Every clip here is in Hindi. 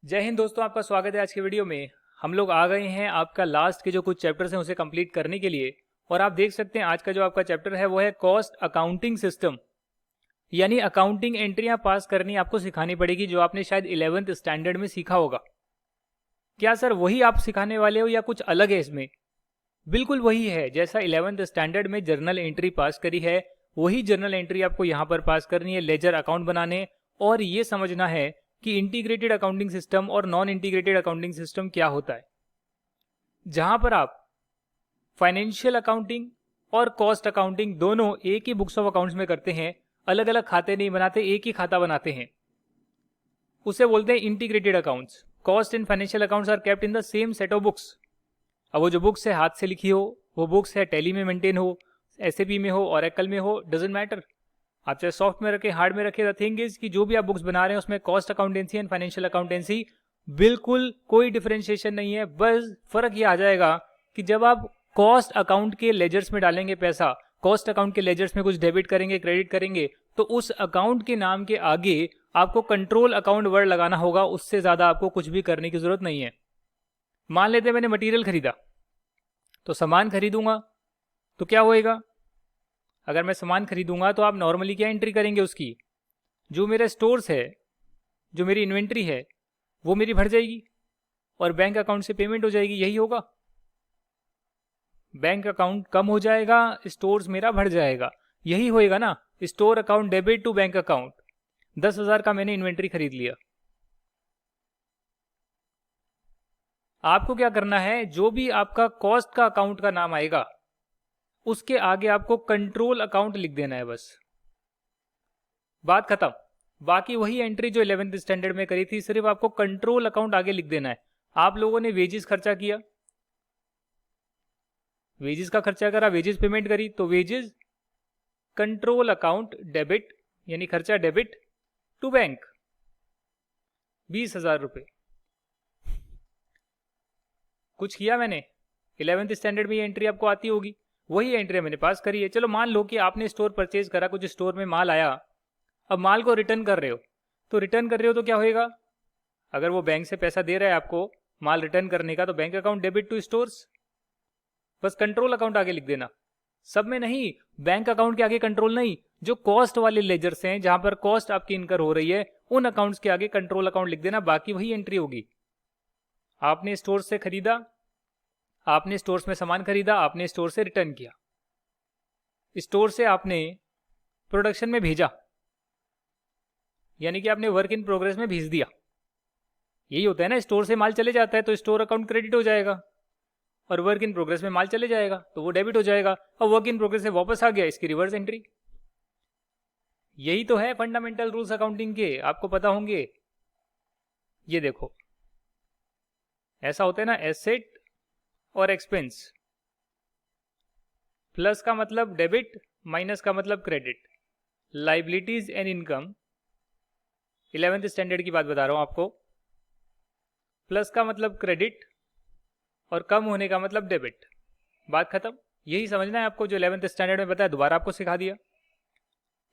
जय हिंद दोस्तों, आपका स्वागत है। आज की वीडियो में हम लोग आ गए हैं आपका लास्ट के जो कुछ चैप्टर्स हैं उसे कंप्लीट करने के लिए। और आप देख सकते हैं आज का जो आपका चैप्टर है वो है कॉस्ट अकाउंटिंग सिस्टम, यानी अकाउंटिंग एंट्रियां पास करनी आपको सिखानी पड़ेगी, जो आपने शायद 11th स्टैंडर्ड में सीखा होगा। क्या सर वही आप सिखाने वाले हो या कुछ अलग है इसमें? बिल्कुल वही है, जैसा 11th स्टैंडर्ड में जर्नल एंट्री पास करी है वही जर्नल एंट्री आपको यहाँ पर पास करनी है, लेजर अकाउंट बनाने। और ये समझना है कि इंटीग्रेटेड अकाउंटिंग सिस्टम और नॉन इंटीग्रेटेड अकाउंटिंग सिस्टम क्या होता है, जहां पर आप फाइनेंशियल अकाउंटिंग और कॉस्ट अकाउंटिंग दोनों एक ही बुक्स ऑफ अकाउंट्स में करते हैं, अलग अलग खाते नहीं बनाते, एक ही खाता बनाते हैं। उसे बोलते हैं integrated accounts. Cost and financial accounts are kept in the same set of books. अब वो जो बुक्स है हाथ से लिखी हो, वो बुक्स है टैली में मेंटेन हो, एसएपी में हो, ओरेकल में हो, डजंट मैटर। आप चाहे सॉफ्ट में रखे, हार्ड में रखे, द थिंग इज कि जो भी आप बुक्स बना रहे हैं उसमें cost accountancy and financial accountancy बिल्कुल कोई डिफरेंशिएशन नहीं है। बस फर्क ये आ जाएगा कि जब आप कॉस्ट अकाउंट के लेजर्स में डालेंगे पैसा, कॉस्ट अकाउंट के लेजर्स में कुछ डेबिट करेंगे, क्रेडिट करेंगे, तो उस अकाउंट के नाम के आगे आपको कंट्रोल अकाउंट वर्ड लगाना होगा। उससे ज्यादा आपको कुछ भी करने की जरूरत नहीं है। मान लेते हैं मैंने मटेरियल खरीदा, तो सामान खरीदूंगा तो क्या होएगा? अगर मैं सामान खरीदूंगा तो आप नॉर्मली क्या एंट्री करेंगे उसकी? जो मेरा स्टोर्स है, जो मेरी इन्वेंट्री है, वो मेरी भर जाएगी और बैंक अकाउंट से पेमेंट हो जाएगी। यही होगा। बैंक अकाउंट कम हो जाएगा, स्टोर्स मेरा भर जाएगा। यही होएगा ना। Store account debit to bank account. 10,000 का मैंने इन्वेंट्री खरीद लिया। आपको क्या करना है, जो भी आपका कॉस्ट का अकाउंट का नाम आएगा उसके आगे आपको कंट्रोल अकाउंट लिख देना है, बस बात खत्म। बाकी वही एंट्री जो 11th स्टैंडर्ड में करी थी, सिर्फ आपको कंट्रोल अकाउंट आगे लिख देना है। आप लोगों ने वेजेस खर्चा किया, वेजेस का खर्चा करा, वेजेस पेमेंट करी, तो वेजेस कंट्रोल अकाउंट डेबिट, यानी खर्चा डेबिट टू बैंक 20,000 रुपए। कुछ किया मैंने? 11th स्टैंडर्ड में ये एंट्री आपको आती होगी, वही एंट्री मैंने पास करी है। चलो मान लो कि आपने स्टोर परचेज करा, कुछ स्टोर में माल आया, अब माल को रिटर्न कर रहे हो, तो रिटर्न कर रहे हो तो क्या होएगा? अगर वो बैंक से पैसा दे रहा है आपको माल रिटर्न करने का, तो bank account debit to stores, बस कंट्रोल अकाउंट आगे लिख देना। सब में नहीं, बैंक अकाउंट के आगे कंट्रोल नहीं, जो कॉस्ट वाले लेजर्स हैं जहां पर कॉस्ट आपकी इनकर हो रही है उन अकाउंट्स के आगे कंट्रोल अकाउंट लिख देना, बाकी वही एंट्री होगी। आपने स्टोर से खरीदा, आपने स्टोर्स में सामान खरीदा, आपने स्टोर से रिटर्न किया, स्टोर से आपने प्रोडक्शन में भेजा, यानी कि आपने वर्क इन प्रोग्रेस में भेज दिया। यही होता है ना, स्टोर से माल चले जाता है तो स्टोर अकाउंट क्रेडिट हो जाएगा, और वर्क इन प्रोग्रेस में माल चले जाएगा तो वो डेबिट हो जाएगा। और वर्क इन प्रोग्रेस से वापस आ गया, इसकी रिवर्स एंट्री। यही तो है फंडामेंटल रूल्स अकाउंटिंग के, आपको पता होंगे। ये देखो, ऐसा होता है ना, एसेट और एक्सपेंस। प्लस का मतलब डेबिट, माइनस का मतलब credit. Liabilities and income, 11th standard की बात बता रहा हूं आपको। प्लस का मतलब क्रेडिट और कम होने का मतलब डेबिट। बात खत्म। यही समझना है आपको, जो 11th स्टैंडर्ड में बताया दोबारा आपको सिखा दिया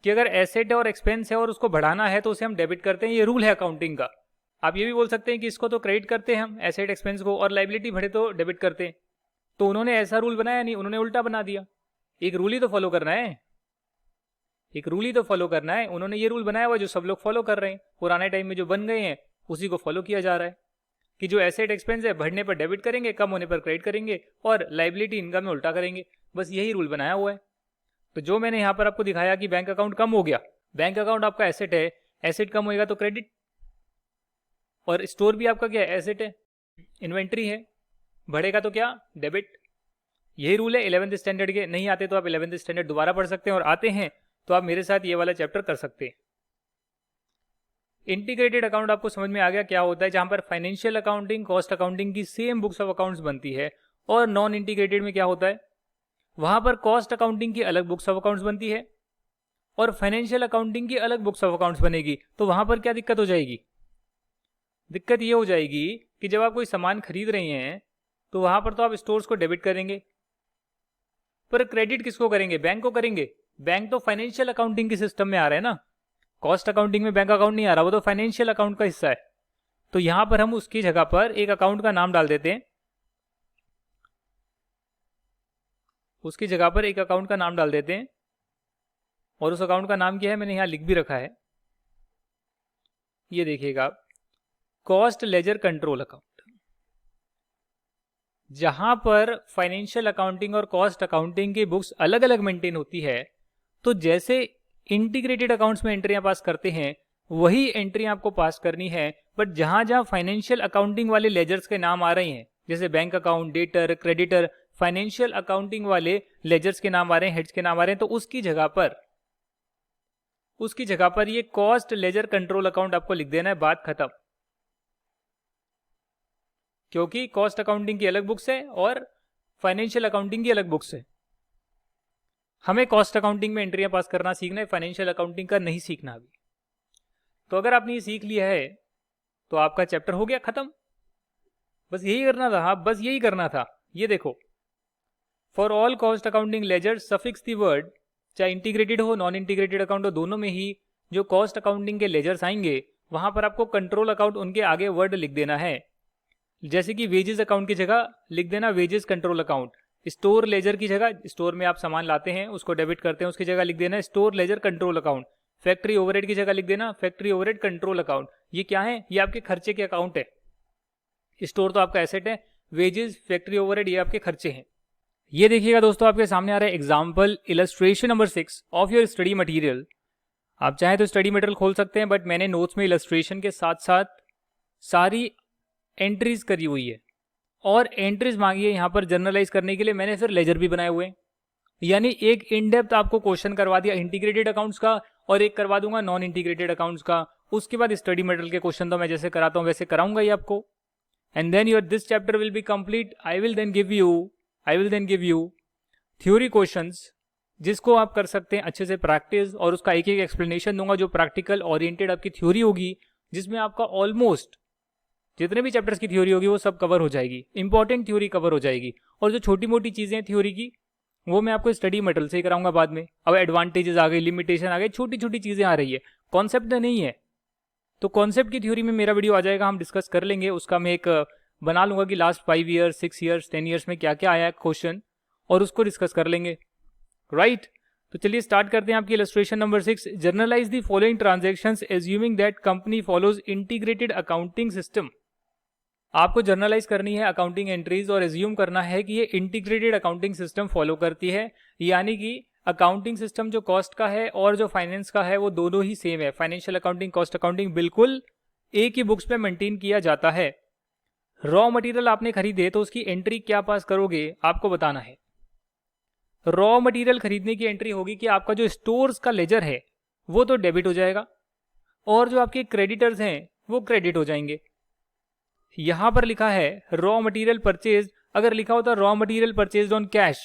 कि अगर एसेट और एक्सपेंस है और उसको बढ़ाना है तो उसे हम डेबिट करते हैं। ये रूल है अकाउंटिंग का। आप ये भी बोल सकते हैं कि इसको तो क्रेडिट करते हैं हम, एसेट एक्सपेंस को, और लाइबिलिटी बढ़े तो डेबिट करते हैं। तो उन्होंने ऐसा रूल बनाया नहीं, उन्होंने उल्टा बना दिया। एक रूल ही तो फॉलो करना है, एक रूल ही तो फॉलो करना है। उन्होंने ये रूल बनाया हुआ जो सब लोग फॉलो कर रहे हैं, पुराने टाइम में जो बन गए हैं उसी को फॉलो किया जा रहा है कि जो एसेट एक्सपेंस है बढ़ने पर डेबिट करेंगे, कम होने पर क्रेडिट करेंगे, और लाइबिलिटी इनकम में उल्टा करेंगे। बस यही रूल बनाया हुआ है। तो जो मैंने यहाँ पर आपको दिखाया कि बैंक अकाउंट कम हो गया, बैंक अकाउंट आपका एसेट है, एसेट कम होएगा तो क्रेडिट, और स्टोर भी आपका क्या है, एसेट है, इन्वेंट्री है, बढ़ेगा तो क्या, डेबिट। यही रूल है 11th स्टैंडर्ड के। नहीं आते तो आप 11th स्टैंडर्ड दोबारा पढ़ सकते हैं, और आते हैं तो आप मेरे साथ ये वाला चैप्टर कर सकते हैं। इंटीग्रेटेड अकाउंट आपको समझ में आ गया क्या होता है, जहां पर फाइनेंशियल अकाउंटिंग, कॉस्ट अकाउंटिंग की सेम बुक्स ऑफ अकाउंट्स बनती है। और नॉन इंटीग्रेटेड में क्या होता है, वहां पर कॉस्ट अकाउंटिंग की अलग बुक्स ऑफ अकाउंट्स बनती है और फाइनेंशियल अकाउंटिंग की अलग बुक्स ऑफ अकाउंट्स बनेगी। तो वहां पर क्या दिक्कत हो जाएगी? दिक्कत ये हो जाएगी कि जब आप कोई सामान खरीद रहे हैं तो वहां पर तो आप स्टोर्स को डेबिट करेंगे, पर क्रेडिट किसको करेंगे? बैंक को करेंगे। बैंक तो फाइनेंशियल अकाउंटिंग के सिस्टम में आ रहा है ना, कॉस्ट अकाउंटिंग में बैंक अकाउंट नहीं आ रहा, वो तो फाइनेंशियल अकाउंट का हिस्सा है। तो यहां पर हम उसकी जगह पर एक अकाउंट का नाम डाल देते हैं, उसकी जगह पर एक अकाउंट का नाम डाल देते हैं। और उस अकाउंट का नाम क्या है, मैंने यहां लिख भी रखा है, ये देखिएगा, कॉस्ट लेजर कंट्रोल अकाउंट। जहां पर फाइनेंशियल अकाउंटिंग और कॉस्ट अकाउंटिंग की बुक्स अलग अलग मेंटेन होती है, तो जैसे इंटीग्रेटेड अकाउंट्स में एंट्रियां पास करते हैं वही एंट्री आपको पास करनी है। बट जहां जहां फाइनेंशियल अकाउंटिंग वाले लेजर्स के नाम आ रहे हैं, जैसे bank account, debtor, creditor, financial accounting वाले लेजर्स के नाम आ रहे हैं, हेड्स के नाम आ रहे हैं, तो उसकी जगह पर ये कॉस्ट लेजर कंट्रोल अकाउंट आपको लिख देना है, बात खत्म। क्योंकि कॉस्ट अकाउंटिंग की अलग बुक्स है और फाइनेंशियल अकाउंटिंग की अलग बुक्स है। हमें कॉस्ट अकाउंटिंग में एंट्रियां पास करना सीखना है, फाइनेंशियल अकाउंटिंग का नहीं सीखना अभी। तो अगर आपने ये सीख लिया है तो आपका चैप्टर हो गया खत्म। बस यही करना था, बस यही करना था। ये देखो, for all cost accounting ledger suffix the word, चाहे इंटीग्रेटेड हो नॉन इंटीग्रेटेड अकाउंट हो, दोनों में ही जो कॉस्ट अकाउंटिंग के लेजर्स आएंगे वहां पर आपको कंट्रोल अकाउंट उनके आगे वर्ड लिख देना है। जैसे कि वेजेस अकाउंट की जगह लिख देना wages control account. Store laser की जगह, स्टोर में आप सामान लाते हैं उसको डेबिट करते हैं, उसकी जगह लिख देना store ledger control account. Factory overhead की जगह लिख देना फैक्ट्री ओवरहेड कंट्रोल अकाउंट। ये क्या है, ये आपके खर्चे के अकाउंट है। स्टोर तो आपका एसेट है, वेजेस, फैक्ट्री ओवरहेड ये आपके खर्चे हैं। ये देखिएगा दोस्तों, आपके सामने आ रहा है example illustration number 6 of your study material. आप चाहें तो स्टडी मटेरियल खोल सकते हैं, बट मैंने नोट्स में इलस्ट्रेशन के साथ साथ सारी एंट्रीज करी हुई है। और एंट्रीज मांगी है यहाँ पर जनरलाइज करने के लिए, मैंने फिर लेजर भी बनाए हुए हैं। यानी एक इन डेप्थ आपको क्वेश्चन करवा दिया इंटीग्रेटेड अकाउंट्स का, और एक करवा दूंगा नॉन इंटीग्रेटेड अकाउंट्स का। उसके बाद स्टडी मटेरियल के क्वेश्चन तो मैं जैसे कराता हूँ वैसे कराऊंगा ही आपको। And then your this chapter will be complete. I will then give you theory questions, जिसको आप कर सकते हैं अच्छे से प्रैक्टिस, और उसका एक एक एक्सप्लेनेशन दूंगा जो प्रैक्टिकल ओरिएंटेड आपकी थ्योरी होगी, जिसमें आपका ऑलमोस्ट जितने भी चैप्टर्स की थ्योरी होगी वो सब कवर हो जाएगी, इंपॉर्टेंट थ्योरी कवर हो जाएगी। और जो छोटी मोटी चीजें हैं थ्योरी की, वो मैं आपको स्टडी मटेरियल से ही कराऊंगा बाद में। अब एडवांटेजेस आ गई, लिमिटेशन आ गई, छोटी छोटी चीजें आ रही है, कॉन्सेप्ट नहीं है। तो कॉन्सेप्ट की थ्योरी में मेरा वीडियो आ जाएगा, हम डिस्कस कर लेंगे उसका। मैं एक बना लूंगा कि लास्ट 5 ईयर्स, 6 ईयर्स, 10 ईयर्स में क्या क्या आया है क्वेश्चन, और उसको डिस्कस कर लेंगे, राइट। तो चलिए स्टार्ट करते हैं आपकी illustration number 6। Generalized the following transactions assuming that company follows integrated accounting system. आपको जर्नलाइज करनी है अकाउंटिंग एंट्रीज और एज्यूम करना है कि ये इंटीग्रेटेड अकाउंटिंग सिस्टम फॉलो करती है, यानी कि अकाउंटिंग सिस्टम जो कॉस्ट का है और जो फाइनेंस का है वो दोनों ही सेम है। फाइनेंशियल अकाउंटिंग, कॉस्ट अकाउंटिंग बिल्कुल एक ही बुक्स पे मेंटेन किया जाता है। रॉ मटेरियल आपने खरीदे तो उसकी एंट्री क्या पास करोगे आपको बताना है। रॉ मटेरियल खरीदने की एंट्री होगी कि आपका जो स्टोर्स का लेजर है वो तो डेबिट हो जाएगा, और जो आपके क्रेडिटर्स हैं वो क्रेडिट हो जाएंगे। यहां पर लिखा है रॉ मटेरियल परचेज, अगर लिखा होता raw material purchase on cash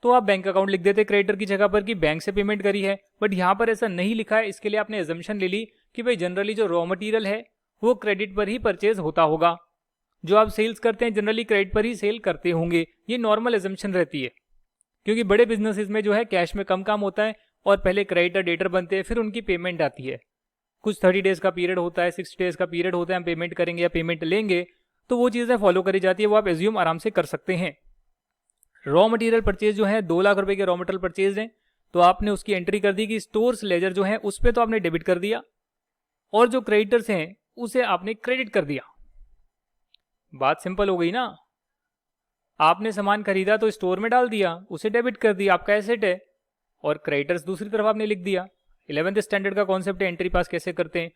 तो आप बैंक अकाउंट लिख देते क्रेडिटर की जगह पर कि बैंक से पेमेंट करी है। बट यहां पर ऐसा नहीं लिखा है, इसके लिए आपने एजम्पशन ले ली कि भाई जनरली जो रॉ मटेरियल है वो क्रेडिट पर ही परचेज होता होगा, जो आप सेल्स करते हैं जनरली क्रेडिट पर ही सेल करते होंगे। ये नॉर्मल एजम्पशन रहती है, क्योंकि बड़े बिजनेसेस में जो है कैश में कम काम होता है और पहले क्रेडिटर डेटर बनते हैं, फिर उनकी पेमेंट आती है। कुछ 30 डेज का पीरियड होता है, 60 डेज का पीरियड होता है, हम पेमेंट करेंगे या पेमेंट लेंगे, तो वो चीज़ें फॉलो करी जाती है, वो आप एज्यूम आराम से कर सकते हैं। रॉ मटेरियल परचेज जो है 2 लाख रुपए के रॉ मटेरियल परचेज हैं, तो आपने उसकी एंट्री कर दी कि स्टोर्स लेजर जो है उस पर तो आपने डेबिट कर दिया, और जो क्रेडिटर्स हैं उसे आपने क्रेडिट कर दिया। बात सिंपल हो गई ना। आपने सामान खरीदा तो स्टोर में डाल दिया, उसे डेबिट कर दिया, आपका एसेट है, और क्रेडिटर्स दूसरी तरफ आपने लिख दिया। 11th स्टैंडर्ड का कॉन्सेप्ट है एंट्री पास कैसे करते हैं।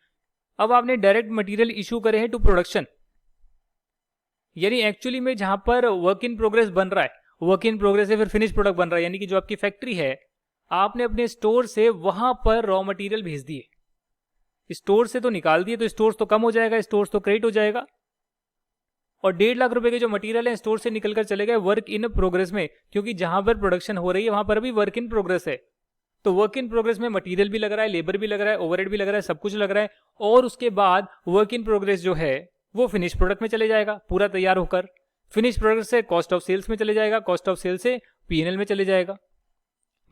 अब आपने डायरेक्ट मटेरियल इशू करे हैं टू प्रोडक्शन, यानी एक्चुअली में जहां पर वर्क इन प्रोग्रेस बन रहा है, वर्क इन प्रोग्रेस से फिर फिनिश प्रोडक्ट बन रहा है, यानी कि जो आपकी फैक्ट्री है आपने अपने स्टोर से वहां पर रॉ मटेरियल भेज दिए। स्टोर से तो निकाल दिए तो स्टोर तो कम हो जाएगा, स्टोर तो क्रेडिट हो जाएगा, और 1.5 लाख रुपए के जो मटेरियल है स्टोर से निकलकर चले गए वर्क इन प्रोग्रेस में, क्योंकि जहां पर प्रोडक्शन हो रही है वहां पर भी वर्क इन प्रोग्रेस है। तो वर्क इन प्रोग्रेस में मटेरियल भी लग रहा है, लेबर भी लग रहा है, ओवरहेड भी लग रहा है, सब कुछ लग रहा है, और उसके बाद वर्क इन प्रोग्रेस जो है वो फिनिश प्रोडक्ट में चले जाएगा पूरा तैयार होकर। फिनिश प्रोडक्ट से कॉस्ट ऑफ सेल्स में चले जाएगा, कॉस्ट ऑफ सेल्स से पीएनएल में चले जाएगा।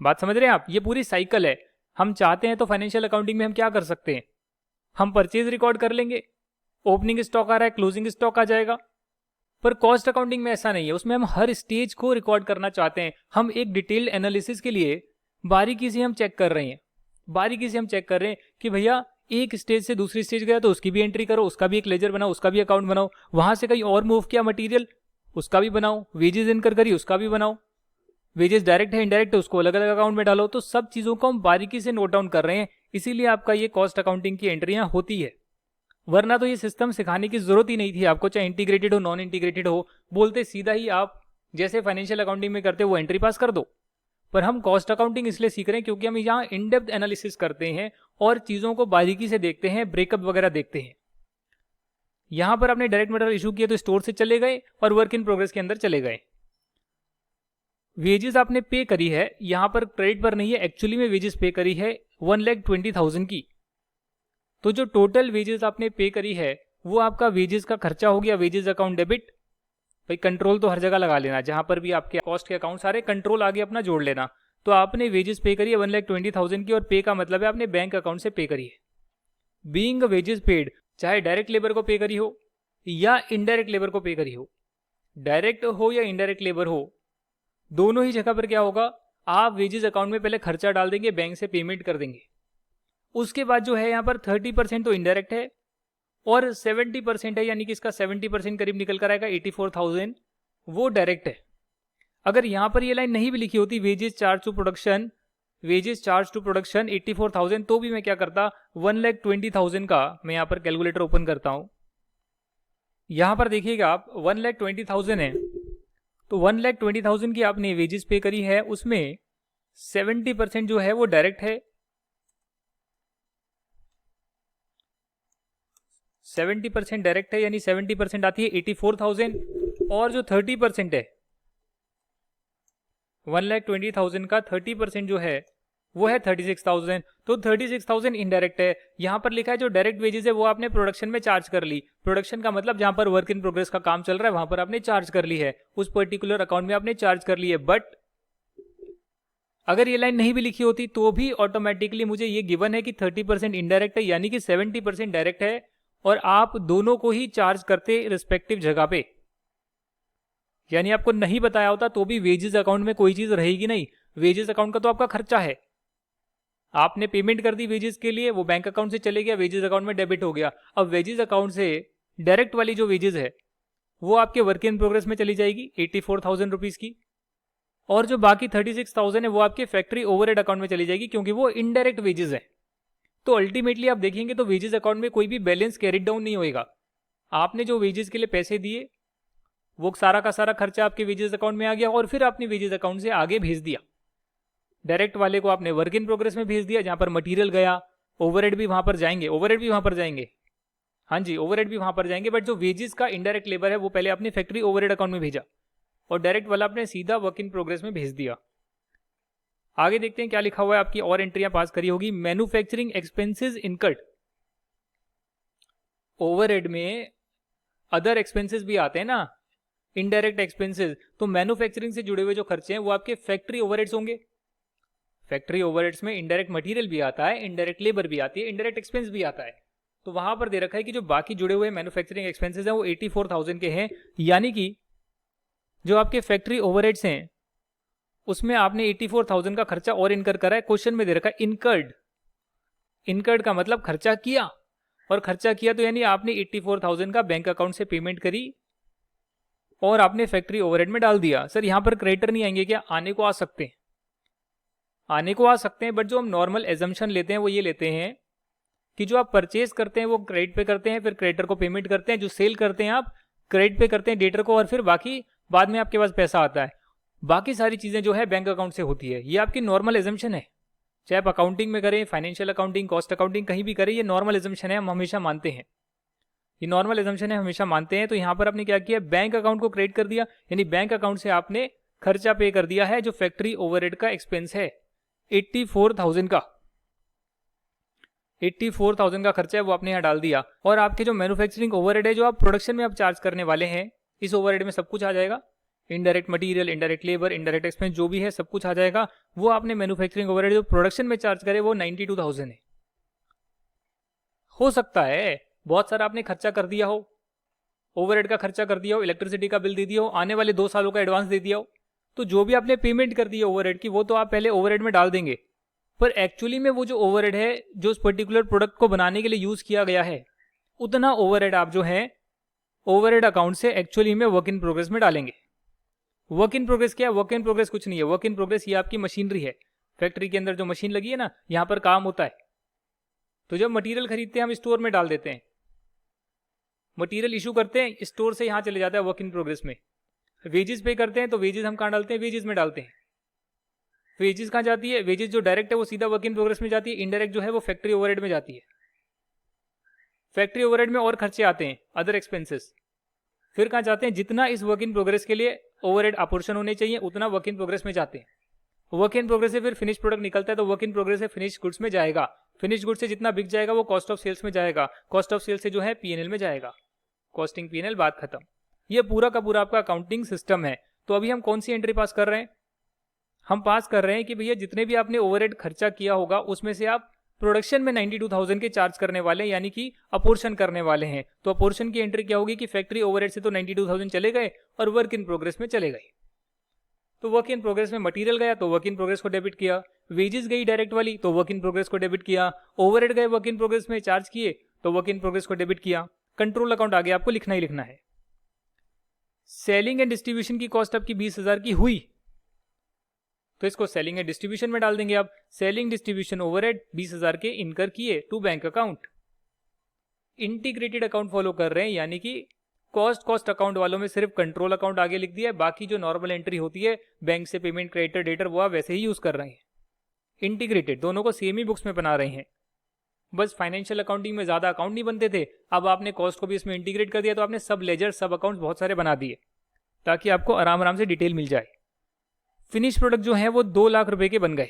बात समझ रहे हैं आप, ये पूरी साइकिल है। हम चाहते हैं तो फाइनेंशियल अकाउंटिंग में हम क्या कर सकते हैं, हम परचेज रिकॉर्ड कर लेंगे ओपनिंग स्टॉक आ रहा है, क्लोजिंग स्टॉक आ जाएगा। पर कॉस्ट अकाउंटिंग में ऐसा नहीं है, उसमें हम हर स्टेज को रिकॉर्ड करना चाहते हैं। हम एक डिटेल्ड एनालिसिस के लिए बारीकी से हम चेक कर रहे हैं, बारीकी से हम चेक कर रहे हैं कि भैया एक स्टेज से दूसरी स्टेज गया तो उसकी भी एंट्री करो, उसका भी एक लेजर बनाओ, उसका भी अकाउंट बनाओ, वहां से कहीं और मूव किया मटीरियल उसका भी बनाओ, वेजेस इनकर करी उसका भी बनाओ, वेजेस डायरेक्ट है इनडायरेक्ट है उसको अलग अलग अकाउंट में डालो। तो सब चीजों को हम बारीकी से नोट डाउन कर रहे हैं, इसीलिए आपका ये कॉस्ट अकाउंटिंग की एंट्रियां होती है। वरना तो ये सिस्टम सिखाने की जरूरत ही नहीं थी आपको, चाहे इंटीग्रेटेड हो नॉन इंटीग्रेटेड हो, बोलते सीधा ही आप जैसे फाइनेंशियल अकाउंटिंग में करते हो वो एंट्री पास कर दो। पर हम कॉस्ट अकाउंटिंग इसलिए सीख रहे हैं क्योंकि हम यहाँ इन डेप्थ एनालिसिस करते हैं और चीजों को बारीकी से देखते हैं, ब्रेकअप वगैरह देखते हैं। यहां पर आपने डायरेक्ट मटेरियल इशू किया तो स्टोर से चले गए और वर्क इन प्रोग्रेस के अंदर चले गए। वेजेस आपने पे करी है, यहां पर क्रेडिट पर नहीं है, एक्चुअली में वेजेस पे करी है 1,20,000 की। तो जो टोटल वेजेस आपने पे करी है वो आपका वेजेस का खर्चा हो गया, वेजेस अकाउंट डेबिट। भाई कंट्रोल तो हर जगह लगा लेना, जहां पर भी आपके कॉस्ट के अकाउंट सारे कंट्रोल आगे अपना जोड़ लेना। तो आपने वेजेस पे करी है 1,20,000 की, और पे का मतलब है आपने बैंक अकाउंट से पे करी है। बीइंग वेजेस पेड, चाहे डायरेक्ट लेबर को पे करी हो या इनडायरेक्ट लेबर को पे करी हो, डायरेक्ट हो या इनडायरेक्ट लेबर हो, दोनों ही जगह पर क्या होगा, आप वेजेस अकाउंट में पहले खर्चा डाल देंगे, बैंक से पेमेंट कर देंगे। उसके बाद जो है यहाँ पर 30% तो इनडायरेक्ट है और 70% है, यानी कि इसका 70% करीब निकल कर आएगा 84,000, वो डायरेक्ट है। अगर यहाँ पर ये लाइन नहीं भी लिखी होती wages charge to production, wages charge to production 84,000, तो भी मैं क्या करता 1,20,000 का मैं यहाँ पर कैलकुलेटर ओपन करता हूँ। यहाँ पर देखिएगा आप 1,20,000 है, तो 1,20,000 की आपने वेजेस पे करी है, उसमें 70% जो है वो डायरेक्ट है, 70% डायरेक्ट है, यानी 70% आती है 84,000, और जो 30% है 1,20,000 का 30% जो है वो है 36,000। तो 36,000 इनडायरेक्ट है। यहां पर लिखा है जो डायरेक्ट वेजेस है वो आपने प्रोडक्शन में चार्ज कर ली। प्रोडक्शन का मतलब जहां पर वर्क इन प्रोग्रेस का काम चल रहा है वहां पर आपने चार्ज कर ली है, उस पर्टिकुलर अकाउंट में आपने चार्ज कर ली है। बट अगर ये लाइन नहीं भी लिखी होती तो भी ऑटोमेटिकली मुझे ये गिवन है कि 30% इनडायरेक्ट है, यानी कि 70% डायरेक्ट है, और आप दोनों को ही चार्ज करते रिस्पेक्टिव जगह पे। यानी आपको नहीं बताया होता तो भी वेजेस अकाउंट में कोई चीज रहेगी नहीं। वेजेस अकाउंट का तो आपका खर्चा है, आपने पेमेंट कर दी वेजेस के लिए, वो बैंक अकाउंट से चले गया, वेजेस अकाउंट में डेबिट हो गया। अब वेजेस अकाउंट से डायरेक्ट वाली जो वेजेस है वो आपके वर्क इन प्रोग्रेस में चली जाएगी 84,000 रुपीज की, और जो बाकी 36,000 है वो आपके फैक्ट्री ओवरहेड अकाउंट में चली जाएगी, क्योंकि वो इनडायरेक्ट वेजेस है। तो अल्टीमेटली आप देखेंगे तो वेजेस अकाउंट में कोई भी बैलेंस कैरिड डाउन नहीं होएगा। आपने जो वेजेस के लिए पैसे दिए वो सारा का सारा खर्चा आपके वेजेस अकाउंट में आ गया, और फिर आपने वेजेस अकाउंट से आगे भेज दिया। डायरेक्ट वाले को आपने वर्क इन प्रोग्रेस में भेज दिया, जहां पर मटेरियल गया, ओवरहेड भी वहां पर जाएंगे, ओवरहेड भी वहां पर जाएंगे, हाँ जी ओवरहेड भी वहां पर जाएंगे। बट जो वेजेस का इनडायरेक्ट लेबर है वो पहले अपनी फैक्ट्री ओवरहेड अकाउंट में भेजा, और डायरेक्ट वाला आपने सीधा वर्क इन प्रोग्रेस में भेज दिया। आगे देखते हैं क्या लिखा हुआ है, आपकी और एंट्रियां पास करी होगी। मैन्युफैक्चरिंग एक्सपेंसेस इनकर्ड, ओवरहेड में अदर एक्सपेंसेस भी आते हैं ना, इनडायरेक्ट एक्सपेंसेस। तो मैन्युफैक्चरिंग से जुड़े हुए जो खर्चे हैं वो आपके फैक्ट्री ओवरहेड्स होंगे। फैक्ट्री ओवरहेड्स में इनडायरेक्ट मटेरियल भी आता है, इनडायरेक्ट लेबर भी आती है, इनडायरेक्ट एक्सपेंस भी आता है। तो वहां पर दे रखा है कि जो बाकी जुड़े हुए मैन्युफैक्चरिंग एक्सपेंसेस हैं वो 84,000 के हैं, यानी कि जो आपके फैक्ट्री ओवरहेड्स हैं उसमें आपने 84,000 का खर्चा और इनकर करा है। क्वेश्चन में दे रखा है इनकर्ड, इनकर्ड का मतलब खर्चा किया, और खर्चा किया तो यानी आपने 84,000 का बैंक अकाउंट से पेमेंट करी और आपने फैक्ट्री ओवरहेड में डाल दिया। सर यहां पर क्रेडिटर नहीं आएंगे क्या? आने को आ सकते हैं, आने को आ सकते हैं, बट जो हम नॉर्मल एजम्पशन लेते हैं वो ये लेते हैं कि जो आप परचेज करते हैं वो क्रेडिट पे करते हैं, फिर क्रेडिटर को पेमेंट करते हैं, जो सेल करते हैं आप क्रेडिट पे करते हैं डेटर को, और फिर बाकी बाद में आपके पास पैसा आता है। बाकी सारी चीजें जो है बैंक अकाउंट से होती है। ये आपकी नॉर्मल एजम्पशन है, चाहे आप अकाउंटिंग में करें, फाइनेंशियल अकाउंटिंग, कॉस्ट अकाउंटिंग, कहीं भी करें, ये नॉर्मल एजम्पशन है, हम हमेशा मानते हैं, ये नॉर्मल एजम्पशन है, हमेशा मानते हैं। तो यहां पर आपने क्या किया, बैंक अकाउंट को क्रेडिट कर दिया, यानी बैंक अकाउंट से आपने खर्चा पे कर दिया है जो फैक्ट्री ओवरहेड का एक्सपेंस है 84,000 का, 84,000 का खर्चा है वो आपने यहाँ डाल दिया। और आपके जो मैन्युफैक्चरिंग ओवरहेड है जो आप प्रोडक्शन में आप चार्ज करने वाले हैं, इस ओवरहेड में सब कुछ आ जाएगा, indirect material, indirect labour, indirect expense जो भी है सब कुछ आ जाएगा। वो आपने मैन्युफैक्चरिंग ओवरहेड जो प्रोडक्शन में चार्ज करे वो 92,000 है। हो सकता है बहुत सारा आपने खर्चा कर दिया हो, ओवरहेड का खर्चा कर दिया हो, इलेक्ट्रिसिटी का बिल दे दिया हो, आने वाले 2 सालों का एडवांस दे दिया हो, तो जो भी आपने पेमेंट कर दी है ओवरहेड की वो तो आप पहले ओवरहेड में डाल देंगे, पर एक्चुअली में वो जो ओवरहेड है जो उस पर्टिकुलर प्रोडक्ट को बनाने के लिए यूज किया गया है, उतना ओवरहेड आप जो है ओवरहेड अकाउंट से एक्चुअली में वर्क इन प्रोग्रेस में डालेंगे। वर्क इन प्रोग्रेस क्या है? वर्क इन प्रोग्रेस कुछ नहीं है। वर्क इन प्रोग्रेस ये आपकी मशीनरी है, फैक्ट्री के अंदर जो मशीन लगी है ना, यहां पर काम होता है। तो जब मटेरियल खरीदते हैं हम स्टोर में डाल देते हैं, मटेरियल इशू करते हैं, स्टोर से यहां चले जाता है वर्क इन प्रोग्रेस में। वेजेस पे करते हैं तो वेजेस हम कहां डालते हैं? वेजेस में डालते हैं। वेजेस कहां जाती है? वेजेस जो डायरेक्ट है वो सीधा वर्क इन प्रोग्रेस में जाती है, इनडायरेक्ट जो है वो फैक्ट्री ओवरहेड में जाती है। फैक्ट्री ओवरहेड में और खर्चे आते हैं, अदर एक्सपेंसेस, फिर कहां जाते हैं? जितना इस वर्क इन प्रोग्रेस के लिए ओवरहेड अपोर्शन होने चाहिए उतना वर्क इन प्रोग्रेस में जाते हैं। वर्क इन प्रोग्रेस से फिर फिनिश प्रोडक्ट निकलता है, तो वर्क इन प्रोग्रेस से फिनिश गुड्स में जाएगा। फिनिश गुड्स से जितना बिक जाएगा वो कॉस्ट ऑफ सेल्स में जाएगा, कॉस्ट ऑफ सेल्स से जो है पीएनएल में जाएगा। कॉस्टिंग पीएनएल, बात खत्म। ये पूरा का पूरा आपका अकाउंटिंग सिस्टम है। तो अभी हम कौन सी एंट्री पास कर रहे हैं? हम पास कर रहे हैं कि भैया जितने भी आपने ओवरहेड खर्चा किया होगा उसमें से आप प्रोडक्शन में 92,000 के चार्ज करने वाले हैं, यानी कि अपोर्शन करने वाले हैं। तो अपोर्शन की एंट्री क्या होगी कि फैक्ट्री ओवरहेड से तो 92,000 चले गए और वर्क इन प्रोग्रेस में चले गए। तो वर्क इन प्रोग्रेस में मटेरियल गया तो वर्क इन प्रोग्रेस को डेबिट किया, वेजेस गई डायरेक्ट वाली तो वर्क इन प्रोग्रेस को डेबिट किया, ओवरहेड गए वर्क इन प्रोग्रेस में चार्ज किए तो वर्क इन प्रोग्रेस को डेबिट किया। कंट्रोल अकाउंट आगे आपको लिखना ही लिखना है। सेलिंग एंड डिस्ट्रीब्यूशन की कॉस्ट आपकी 20,000 की हुई तो इसको सेलिंग एंड डिस्ट्रीब्यूशन में डाल देंगे। आप सेलिंग डिस्ट्रीब्यूशन ओवरहेड 20,000 के इनकर किए to bank account. Integrated account follow कर रहे हैं, यानी कि कॉस्ट अकाउंट वालों में सिर्फ कंट्रोल अकाउंट आगे लिख दिया है, बाकी जो नॉर्मल एंट्री होती है बैंक से पेमेंट, क्रेडिटर, डेटर, वो आप वैसे ही यूज कर रहे हैं। इंटीग्रेटेड, दोनों को सेम ही बुक्स में बना रहे हैं। बस फाइनेंशियल अकाउंटिंग में ज्यादा अकाउंट नहीं बनते थे, अब आपने कॉस्ट को भी इसमें इंटीग्रेट कर दिया, तो आपने सब लेजर, सब अकाउंट्स बहुत सारे बना दिए ताकि आपको आराम आराम से डिटेल मिल जाए। फिनिश प्रोडक्ट जो है वो 2 लाख रुपए के बन गए।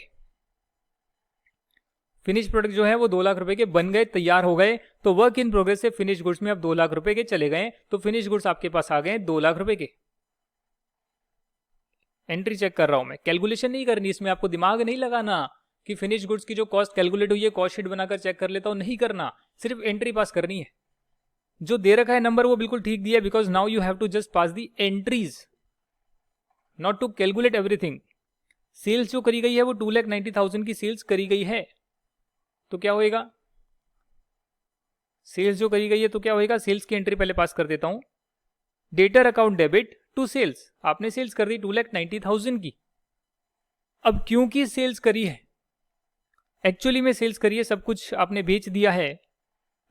फिनिश प्रोडक्ट जो है वो 2 लाख रुपए के बन गए, तैयार हो गए। तो वर्क इन प्रोग्रेस से फिनिश गुड्स में अब 2 लाख रुपए के चले गए, तो फिनिश गुड्स आपके पास आ गए 2 लाख रुपए के। एंट्री चेक कर रहा हूं मैं, कैलकुलेशन नहीं करनी इसमें, आपको दिमाग नहीं लगाना कि फिनिश गुड्स की जो कॉस्ट कैलकुलेट हुई है कॉस्ट शीट बनाकर चेक कर लेता हूं, नहीं करना, सिर्फ एंट्री पास करनी है। जो दे रखा है नंबर वो बिल्कुल ठीक दिया, because now you have to just pass the entries, not to calculate everything. Sales जो करी गई है वो 2,90,000 की सेल्स करी गई है, तो क्या होएगा? सेल्स जो करी गई है तो क्या होएगा? सेल्स की एंट्री पहले पास कर देता हूं। Debtor account debit to sales, आपने सेल्स कर दी 2,90,000 की। अब क्योंकि सेल्स करी है, एक्चुअली में सेल्स करी है, सब कुछ आपने बेच दिया है,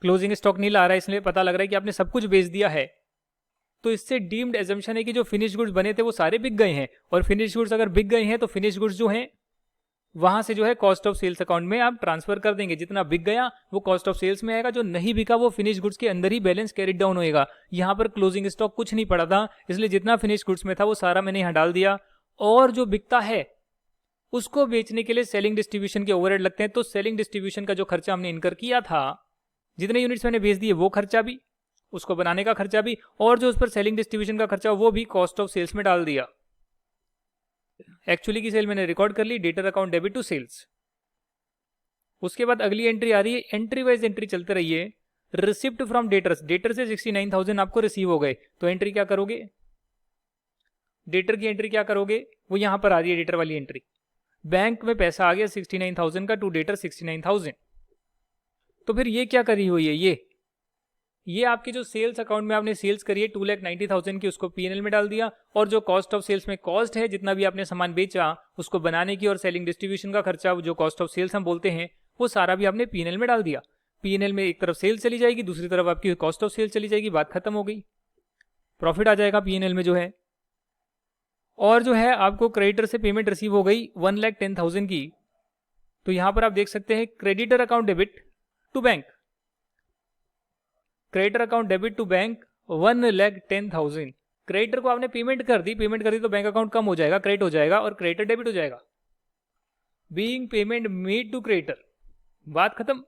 क्लोजिंग स्टॉक नहीं ला रहा है, इसलिए पता लग रहा है कि आपने सब कुछ बेच दिया है, तो इससे डीम्ड एजम्पशन है कि जो फिनिश गुड्स बने थे वो सारे बिक गए हैं। और फिनिश गुड्स अगर बिक गए हैं तो फिनिश गुड्स जो हैं वहां से जो है कॉस्ट ऑफ सेल्स अकाउंट में आप ट्रांसफर कर देंगे। जितना बिक गया वो कॉस्ट ऑफ सेल्स में आएगा, जो नहीं बिका वो फिनिश गुड्स के अंदर ही बैलेंस कैरिड डाउन होएगा। यहां पर क्लोजिंग स्टॉक कुछ नहीं पड़ा था, इसलिए जितना फिनिश गुड्स में था वो सारा मैंने यहां डाल दिया। और जो बिकता है उसको बेचने के लिए सेलिंग डिस्ट्रीब्यूशन के ओवरहेड लगते हैं, तो सेलिंग डिस्ट्रीब्यूशन का जो खर्चा हमने इनकर किया था, जितने यूनिट्स मैंने बेच दिए वो खर्चा भी, उसको बनाने का खर्चा भी, और जो उस पर सेलिंग डिस्ट्रीब्यूशन का खर्चा वो भी कॉस्ट ऑफ सेल्स में डाल दिया। एक्चुअली की सेल मैंने रिकॉर्ड कर ली, debtor account debit to sales. उसके बाद अगली एंट्री आ रही है, एंट्री वाइज एंट्री चलते रहिए। रिसिप्ट फ्रॉम डेटर्स, डेटर से 69,000 आपको रिसीव हो गए, तो एंट्री क्या करोगे? डेटर की एंट्री क्या करोगे? वो यहां पर आ रही है डेटर वाली एंट्री। बैंक में पैसा आ गया 69,000 का, टू डेटर 69,000। तो फिर ये क्या करी हुई है? ये आपके जो सेल्स अकाउंट में आपने सेल्स करी है 2,90,000 की, उसको पीएनएल में डाल दिया, और जो कॉस्ट ऑफ सेल्स में कॉस्ट है, जितना भी आपने सामान बेचा उसको बनाने की और सेलिंग डिस्ट्रीब्यूशन का खर्चा, जो कॉस्ट ऑफ सेल्स हम बोलते हैं, वो सारा भी आपने पीएनएल में डाल दिया। पीएनएल में एक तरफ सेल्स चली जाएगी, दूसरी तरफ आपकी कॉस्ट ऑफ सेल्स चली जाएगी, बात खत्म हो गई। प्रॉफिट आ जाएगा पीएनएल में जो है। और जो है आपको क्रेडिटर से पेमेंट रिसीव हो गई 1,10,000 की, तो यहां पर आप देख सकते हैं creditor account debit to bank, creditor account debit to bank 1,10,000। Creditor को आपने पेमेंट कर दी तो बैंक अकाउंट कम हो जाएगा, क्रेडिट हो जाएगा, और क्रेडिटर डेबिट हो जाएगा। Being payment made to creditor, बात खत्म,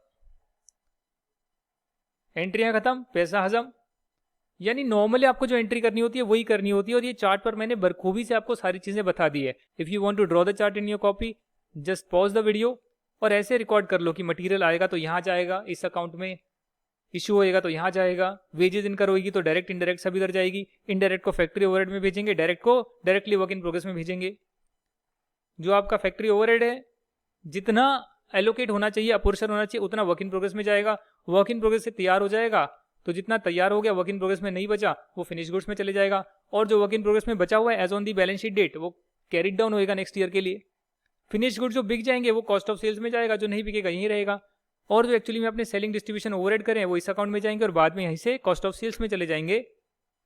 एंट्रियां खत्म, पैसा हजम। यानी नॉर्मली आपको जो एंट्री करनी होती है वही करनी होती है, और ये चार्ट पर मैंने बखूबी से आपको सारी चीजें बता दी है। If you want to draw the chart in your copy, just pause the video और ऐसे रिकॉर्ड कर लो कि मटेरियल आएगा तो यहां जाएगा इस अकाउंट में, इशू होएगा तो यहाँ जाएगा, वेजेस इनकर होगी तो डायरेक्ट इनडायरेक्ट सब इधर जाएगी, इनडायरेक्ट को फैक्ट्री ओवरहेड में भेजेंगे, डायरेक्ट को डायरेक्टली वर्क इन प्रोग्रेस में भेजेंगे। जो आपका फैक्ट्री ओवरहेड है जितना एलोकेट होना चाहिए, अपोर्शन होना चाहिए, उतना वर्क इन प्रोग्रेस में जाएगा। वर्क इन प्रोग्रेस से तैयार हो जाएगा तो जितना तैयार हो गया वर्क इन प्रोग्रेस में नहीं बचा वो फिनिश गुड्स में चले जाएगा, और जो वर्क इन प्रोग्रेस में बचा हुआ है as on the balance sheet date वो कैरिड डाउन होएगा नेक्स्ट ईयर के लिए। फिनिश गुड्स जो बिक जाएंगे वो कॉस्ट ऑफ सेल्स में जाएगा, जो नहीं बिकेगा यहीं रहेगा, और जो एक्चुअली में अपने सेलिंग डिस्ट्रीब्यूशन ओवरहेड करें वो इस अकाउंट में जाएंगे और बाद में यहीं से कॉस्ट ऑफ सेल्स में चले जाएंगे।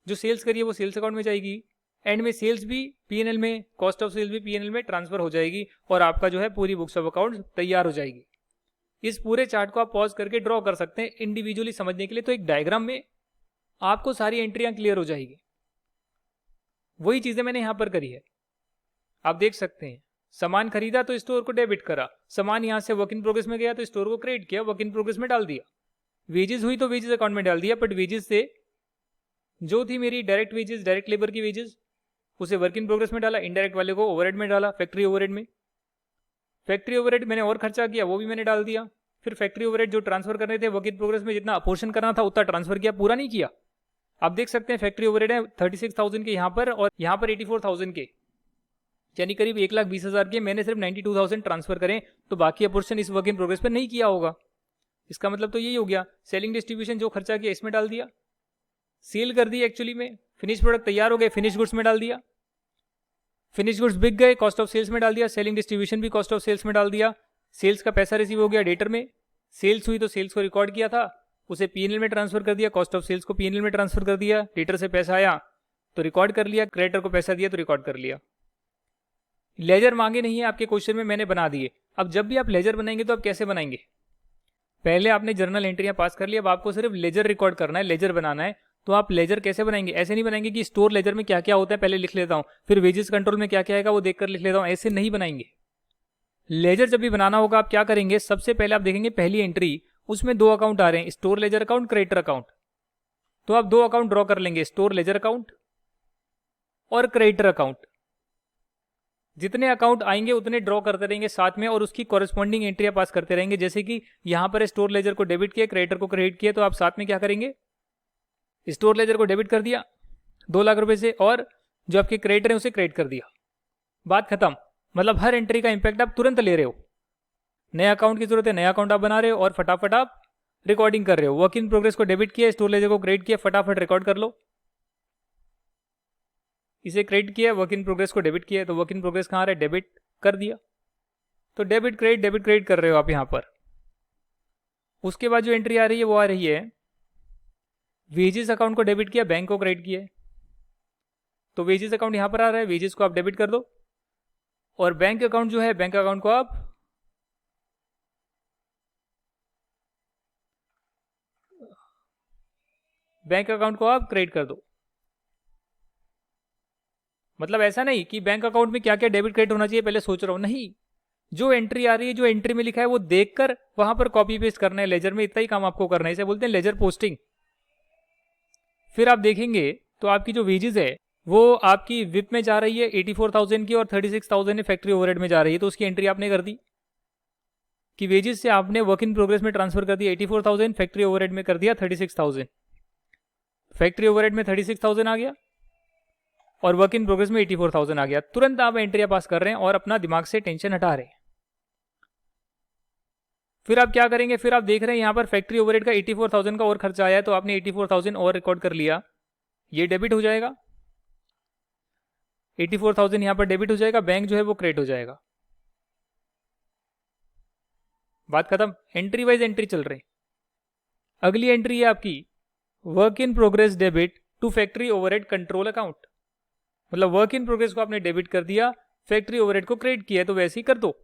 जो सेल्स करिए वो सेल्स अकाउंट में जाएगी, एंड में सेल्स भी पीएनएल में, कॉस्ट ऑफ सेल्स भी पीएनएल में ट्रांसफर हो जाएगी, और आपका जो है पूरी बुक्स ऑफ अकाउंट तैयार हो जाएगी। इस पूरे चार्ट को आप पॉज करके ड्रॉ कर सकते हैं इंडिविजुअली समझने के लिए, तो एक डायग्राम में आपको सारी एंट्रियां क्लियर हो जाएगी। वही चीजें मैंने यहां पर करी है, आप देख सकते हैं। सामान खरीदा तो स्टोर को डेबिट करा, सामान यहां से वर्क इन प्रोग्रेस में गया तो स्टोर को क्रेडिट किया, वर्क इन प्रोग्रेस में डाल दिया। वेजेस हुई तो वेजेस अकाउंट में डाल दिया, बट वेजेस से जो थी मेरी डायरेक्ट वेजेस, डायरेक्ट लेबर की वेजेस, उसे वर्क इन प्रोग्रेस में डाला, इनडायरेक्ट वाले को ओवरहेड में डाला, फैक्ट्री ओवरहेड में। फैक्ट्री ओवरहेड मैंने और खर्चा किया वो भी मैंने डाल दिया। फिर फैक्ट्री ओवरहेड जो ट्रांसफर करने थे वर्क इन प्रोग्रेस में जितना अपोर्शन करना था उतना ट्रांसफर किया, पूरा नहीं किया। आप देख सकते हैं फैक्ट्री ओवरहेड है 36,000 के यहाँ पर, और यहाँ पर 84,000 के, यानी करीब 1,20,000 के। मैंने सिर्फ 92,000 ट्रांसफर करें, तो बाकी अपोर्शन इस वर्क इन प्रोग्रेस पर नहीं किया होगा। इसका मतलब तो यही हो गया, सेलिंग डिस्ट्रीब्यूशन जो खर्चा किया इसमें डाल दिया, सेल कर दी एक्चुअली में, फिनिश प्रोडक्ट तैयार हो गए, फिनिश गुड्स में डाल दिया, फिनिश गुड्स बिक गए, कॉस्ट ऑफ सेल्स में डाल दिया, सेलिंग डिस्ट्रीब्यूशन भी कॉस्ट ऑफ सेल्स में डाल दिया, सेल्स का पैसा रिसीव हो गया डेटर में, सेल्स हुई तो सेल्स को रिकॉर्ड किया था उसे पीएनएल में ट्रांसफर कर दिया, कॉस्ट ऑफ सेल्स को पीएनएल में ट्रांसफर कर दिया, डेटर से पैसा आया तो रिकॉर्ड कर लिया, क्रेडिटर को पैसा दिया तो रिकॉर्ड कर लिया। लेजर मांगे नहीं है आपके क्वेश्चन में, मैंने बना दिए। अब जब भी आप लेजर बनाएंगे तो आप कैसे बनाएंगे, पहले आपने जर्नल एंट्रियां पास कर लिया, अब आपको सिर्फ लेजर रिकॉर्ड करना है, लेजर बनाना है। तो आप लेजर कैसे बनाएंगे, ऐसे नहीं बनाएंगे कि स्टोर लेजर में क्या क्या होता है पहले लिख लेता हूं, फिर वेजेस कंट्रोल में क्या क्या आएगा वो देखकर लिख लेता हूं, ऐसे नहीं बनाएंगे। लेजर जब भी बनाना होगा आप क्या करेंगे, सबसे पहले आप देखेंगे पहली एंट्री, उसमें दो अकाउंट आ रहे हैं, store ledger account, creditor account. तो आप दो अकाउंट ड्रॉ कर लेंगे, स्टोर लेजर अकाउंट और क्रेडिटर अकाउंट। जितने अकाउंट आएंगे उतने ड्रॉ करते रहेंगे साथ में, और उसकी कॉरेस्पॉन्डिंग एंट्रियां पास करते रहेंगे। जैसे कि यहां पर स्टोर लेजर को डेबिट किया, क्रेडिटर को क्रेडिट किया, तो आप साथ में क्या करेंगे, स्टोर लेजर को डेबिट कर दिया 2 लाख रुपए से, और जो आपके क्रेडिटर है उसे क्रेडिट कर दिया, बात खत्म। मतलब हर एंट्री का इंपैक्ट आप तुरंत ले रहे हो। नया अकाउंट की जरूरत है, नया अकाउंट आप बना रहे हो और फटाफट आप रिकॉर्डिंग कर रहे हो। वर्क इन प्रोग्रेस को डेबिट किया, स्टोर लेजर को क्रेडिट किया, फटाफट रिकॉर्ड कर लो। इसे क्रेडिट किया, वर्क इन प्रोग्रेस को डेबिट किया, तो वर्क इन प्रोग्रेस कहाँ रहा है, डेबिट कर दिया। तो डेबिट क्रेडिट कर रहे हो आप यहां पर। उसके बाद जो एंट्री आ रही है वो आ रही है, वेजेस अकाउंट को डेबिट किया, बैंक को क्रेडिट किया, तो वेजेस अकाउंट यहां पर आ रहा है, वेजेस को आप डेबिट कर दो, और बैंक अकाउंट जो है, बैंक अकाउंट को आप क्रेडिट कर दो। मतलब ऐसा नहीं कि बैंक अकाउंट में क्या क्या डेबिट क्रेडिट होना चाहिए पहले सोच रहा हूं, नहीं, जो एंट्री आ रही है, जो एंट्री में लिखा है वो देखकर वहां पर कॉपी पेस्ट करना है लेजर में, इतना ही काम आपको करना है। इसे बोलते हैं लेजर पोस्टिंग। फिर आप देखेंगे तो आपकी जो वेजेस है वो आपकी विप में जा रही है 84,000 की, और 36,000 फैक्ट्री ओवरहेड में जा रही है, तो उसकी एंट्री आपने कर दी कि वेजेस से आपने वर्क इन प्रोग्रेस में ट्रांसफर कर दिया 84,000, फैक्ट्री ओवरहेड में कर दिया 36,000। फैक्ट्री ओवरहेड में 36,000 आ गया और वर्क इन प्रोग्रेस में 84,000 आ गया। तुरंत आप एंट्रियां पास कर रहे हैं और अपना दिमाग से टेंशन हटा रहे हैं। फिर आप क्या करेंगे, फिर आप देख रहे हैं यहां पर फैक्ट्री ओवरहेड का 84,000 का और खर्चा आया है, तो आपने 84,000 और रिकॉर्ड कर लिया, ये डेबिट हो जाएगा, 84,000 यहां पर डेबिट हो जाएगा, बैंक जो है वो क्रेडिट हो जाएगा, बात खत्म। एंट्री वाइज एंट्री चल रही। अगली एंट्री है आपकी work in progress debit to factory overhead control account. मतलब वर्क इन प्रोग्रेस को आपने डेबिट कर दिया, फैक्ट्री ओवरहेड को क्रेडिट किया, तो वैसे ही कर दो,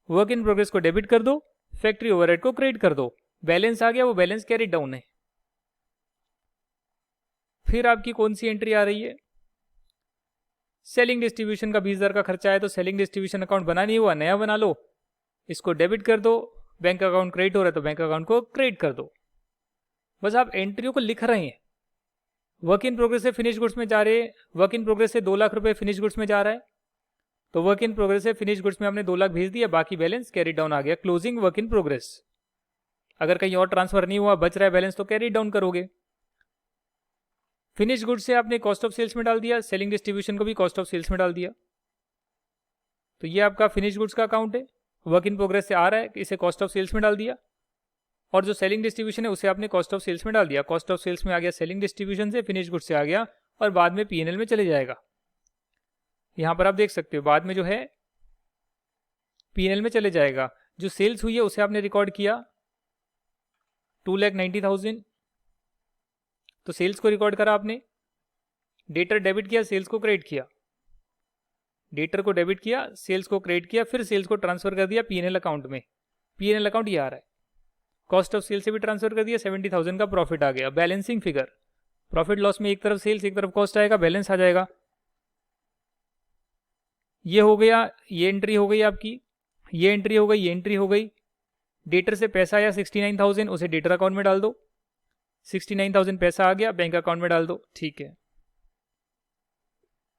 वर्क इन प्रोग्रेस को डेबिट कर दो, फैक्ट्री ओवरहेड को क्रेडिट कर दो, बैलेंस आ गया, वो बैलेंस कैरी डाउन है। फिर आपकी कौन सी एंट्री आ रही है, सेलिंग डिस्ट्रीब्यूशन का 20,000 का खर्चा है, तो सेलिंग डिस्ट्रीब्यूशन अकाउंट बना नहीं हुआ, नया बना लो, इसको डेबिट कर दो, बैंक अकाउंट क्रेडिट हो रहा है तो बैंक अकाउंट को क्रेडिट कर दो। बस आप एंट्रियों को लिख रहे हैं। वर्क इन प्रोग्रेस से फिनिश गुड्स में जा रहे हैं, वर्क इन प्रोग्रेस से 2 लाख रुपए फिनिश गुड्स में जा रहा है, तो वर्क इन प्रोग्रेस से फिनिश गुड्स में आपने 2 लाख भेज दिया, बाकी बैलेंस कैरी डाउन आ गया, क्लोजिंग वर्क इन प्रोग्रेस। अगर कहीं और ट्रांसफर नहीं हुआ, बच रहा है बैलेंस, तो कैरी डाउन करोगे। फिनिश गुड्स से आपने कॉस्ट ऑफ सेल्स में डाल दिया, सेलिंग डिस्ट्रीब्यूशन को भी कॉस्ट ऑफ सेल्स में डाल दिया। तो ये आपका फिनिश गुड्स का अकाउंट है। वर्क इन प्रोग्रेस से आ रहा है, इसे कॉस्ट ऑफ सेल्स में डाल दिया, और जो सेलिंग डिस्ट्रीब्यूशन है उसे आपने कॉस्ट ऑफ सेल्स में डाल दिया। कॉस्ट ऑफ सेल्स में आ गया सेलिंग डिस्ट्रीब्यूशन से, फिनिश गुड्स से आ गया, और बाद में पीएनएल में चले जाएगा। यहां पर आप देख सकते हो बाद में जो है पीएनएल में चले जाएगा। जो सेल्स हुई है उसे आपने रिकॉर्ड किया 2,90,000, तो सेल्स को रिकॉर्ड करा आपने। डेटर डेबिट किया, सेल्स को क्रेडिट किया, डेटर को डेबिट किया, सेल्स को क्रेडिट किया, फिर सेल्स को ट्रांसफर कर दिया पीएनएल अकाउंट में। पीएनएल अकाउंट ये आ रहा है। कॉस्ट ऑफ सेल्स से भी ट्रांसफर कर दिया, 70,000 का प्रॉफिट आ गया। बैलेंसिंग फिगर, प्रॉफिट लॉस में एक तरफ सेल्स एक तरफ कॉस्ट आएगा, बैलेंस आ जाएगा। ये हो गया, ये एंट्री हो गई आपकी, ये एंट्री हो गई, ये एंट्री हो गई। डेटर से पैसा आया 69,000, उसे डेटर अकाउंट में डाल दो। 69,000 पैसा आ गया, बैंक अकाउंट में डाल दो। ठीक है,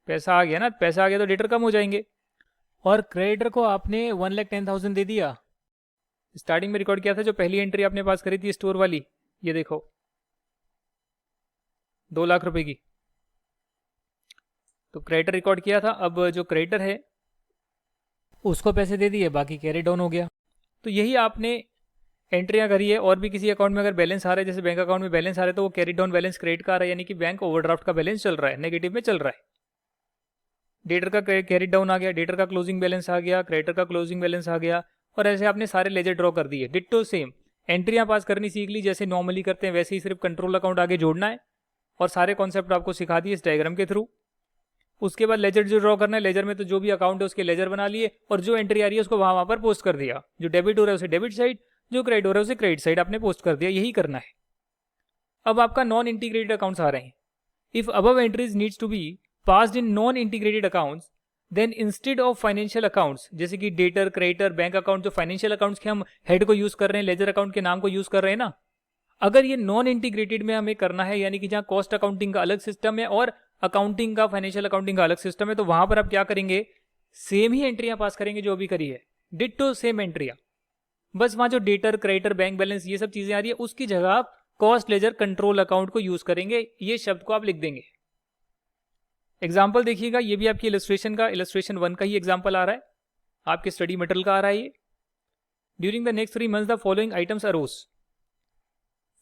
पैसा आ गया ना, पैसा आ गया तो डेटर कम हो जाएंगे। और क्रेडिटर को आपने 1,10,000 दे दिया। स्टार्टिंग में रिकॉर्ड किया था, जो पहली एंट्री आपने पास करी थी स्टोर वाली, ये देखो 2 लाख रुपए की, तो क्रेडिटर रिकॉर्ड किया था। अब जो क्रेडिटर है उसको पैसे दे दिए, बाकी कैरी डाउन हो गया। तो यही आपने एंट्रियां करी है। और भी किसी अकाउंट में अगर बैलेंस आ रहा है, जैसे बैंक अकाउंट में बैलेंस आ रहा है, तो वो कैरी डाउन बैलेंस क्रेडिट का आ रहा है, यानी कि बैंक ओवरड्राफ्ट का बैलेंस चल रहा है, नेगेटिव में चल रहा है। डेटर का कैरी डाउन आ गया, डेटर का क्लोजिंग बैलेंस आ गया, क्रेडिटर का क्लोजिंग बैलेंस आ गया, और ऐसे आपने सारे लेजर ड्रॉ कर दिए। डिट्टो सेम एंट्रियां पास करनी सीख ली, जैसे नॉर्मली करते हैं वैसे ही, सिर्फ कंट्रोल अकाउंट आगे जोड़ना है, और सारे कॉन्सेप्ट आपको सिखा दिए इस डायग्राम के थ्रू। उसके बाद लेजर जो ड्रॉ करना है, लेजर में तो जो भी अकाउंट है उसके लेजर बना लिए, और जो एंट्री आ रही है उसको वहां पर पोस्ट कर दिया। जो डेबिट हो रहा है उसे डेबिट साइड, जो क्रेडिट हो रहा है उसे क्रेडिट साइड आपने पोस्ट कर दिया। यही करना है। अब आपका नॉन इंटीग्रेटेड अकाउंट्स आ रहे हैं। If above entries needs to be passed in non integrated accounts, then instead of financial accounts, जैसे कि डेटर, क्रेडिटर, बैंक अकाउंट, जो फाइनेंशियल अकाउंट्स के हम हेड को यूज कर रहे हैं, लेजर अकाउंट के नाम को यूज कर रहे हैं ना, अगर ये नॉन इंटीग्रेटेड में हमें करना है, यानी कि जहां कॉस्ट अकाउंटिंग का अलग सिस्टम है और अकाउंटिंग का, फाइनेंशियल अकाउंटिंग का अलग सिस्टम है, तो वहां पर आप क्या करेंगे, सेम ही एंट्रियां पास करेंगे जो अभी करी है, डिट्टो सेम एंट्रियां। बस वहां जो डेटर, क्रेडिटर, बैंक बैलेंस, ये सब चीजें आ रही है, उसकी जगह आप कॉस्ट लेजर कंट्रोल अकाउंट को यूज करेंगे। ये शब्द को आप लिख देंगे। एग्जाम्पल देखिएगा, ये भी आपकी इलस्ट्रेशन का, इलस्ट्रेशन 1 का ही एग्जाम्पल आ रहा है, आपके स्टडी मटेरियल का आ रहा है ये। During the next 3 months the following items arose.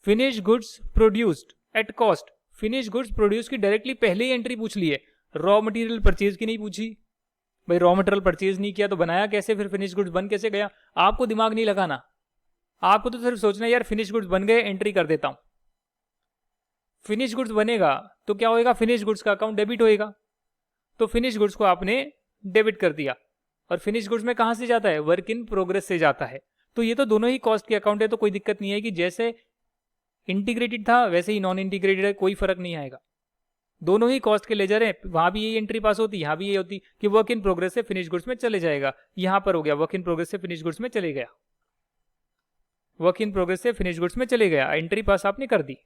Finish goods produced at cost. Finish goods produce की डायरेक्टली पहले ही एंट्री पूछ ली है, रॉ मटेरियल परचेज की नहीं पूछी। भाई रॉ मटेरियल परचेज नहीं किया तो बनाया कैसे, फिर फिनिश गुड्स बन कैसे गया? आपको दिमाग नहीं लगाना, आपको तो सिर्फ सोचना है यार फिनिश गुड्स बन गए, एंट्री कर देता हूं। फिनिश गुड्स बनेगा तो क्या होएगा, फिनिश गुड्स का अकाउंट डेबिट होएगा, तो फिनिश गुड्स को आपने डेबिट कर दिया। और फिनिश गुड्स में कहां से जाता है, वर्क इन प्रोग्रेस से जाता है। तो ये तो दोनों ही कॉस्ट के अकाउंट है, तो कोई दिक्कत नहीं है कि जैसे इंटीग्रेटेड था वैसे ही नॉन इंटीग्रेटेड है, कोई फर्क नहीं आएगा। दोनों ही कॉस्ट के लेजर है, वहां भी यही एंट्री पास होती, यहां भी यही होती कि वर्क इन प्रोग्रेस से फिनिश गुड्स में चले जाएगा। यहां पर हो गया वर्क इन प्रोग्रेस से फिनिश गुड्स में चले गया, वर्क इन प्रोग्रेस से फिनिश गुड्स में चले गया, एंट्री पास आपने कर दी।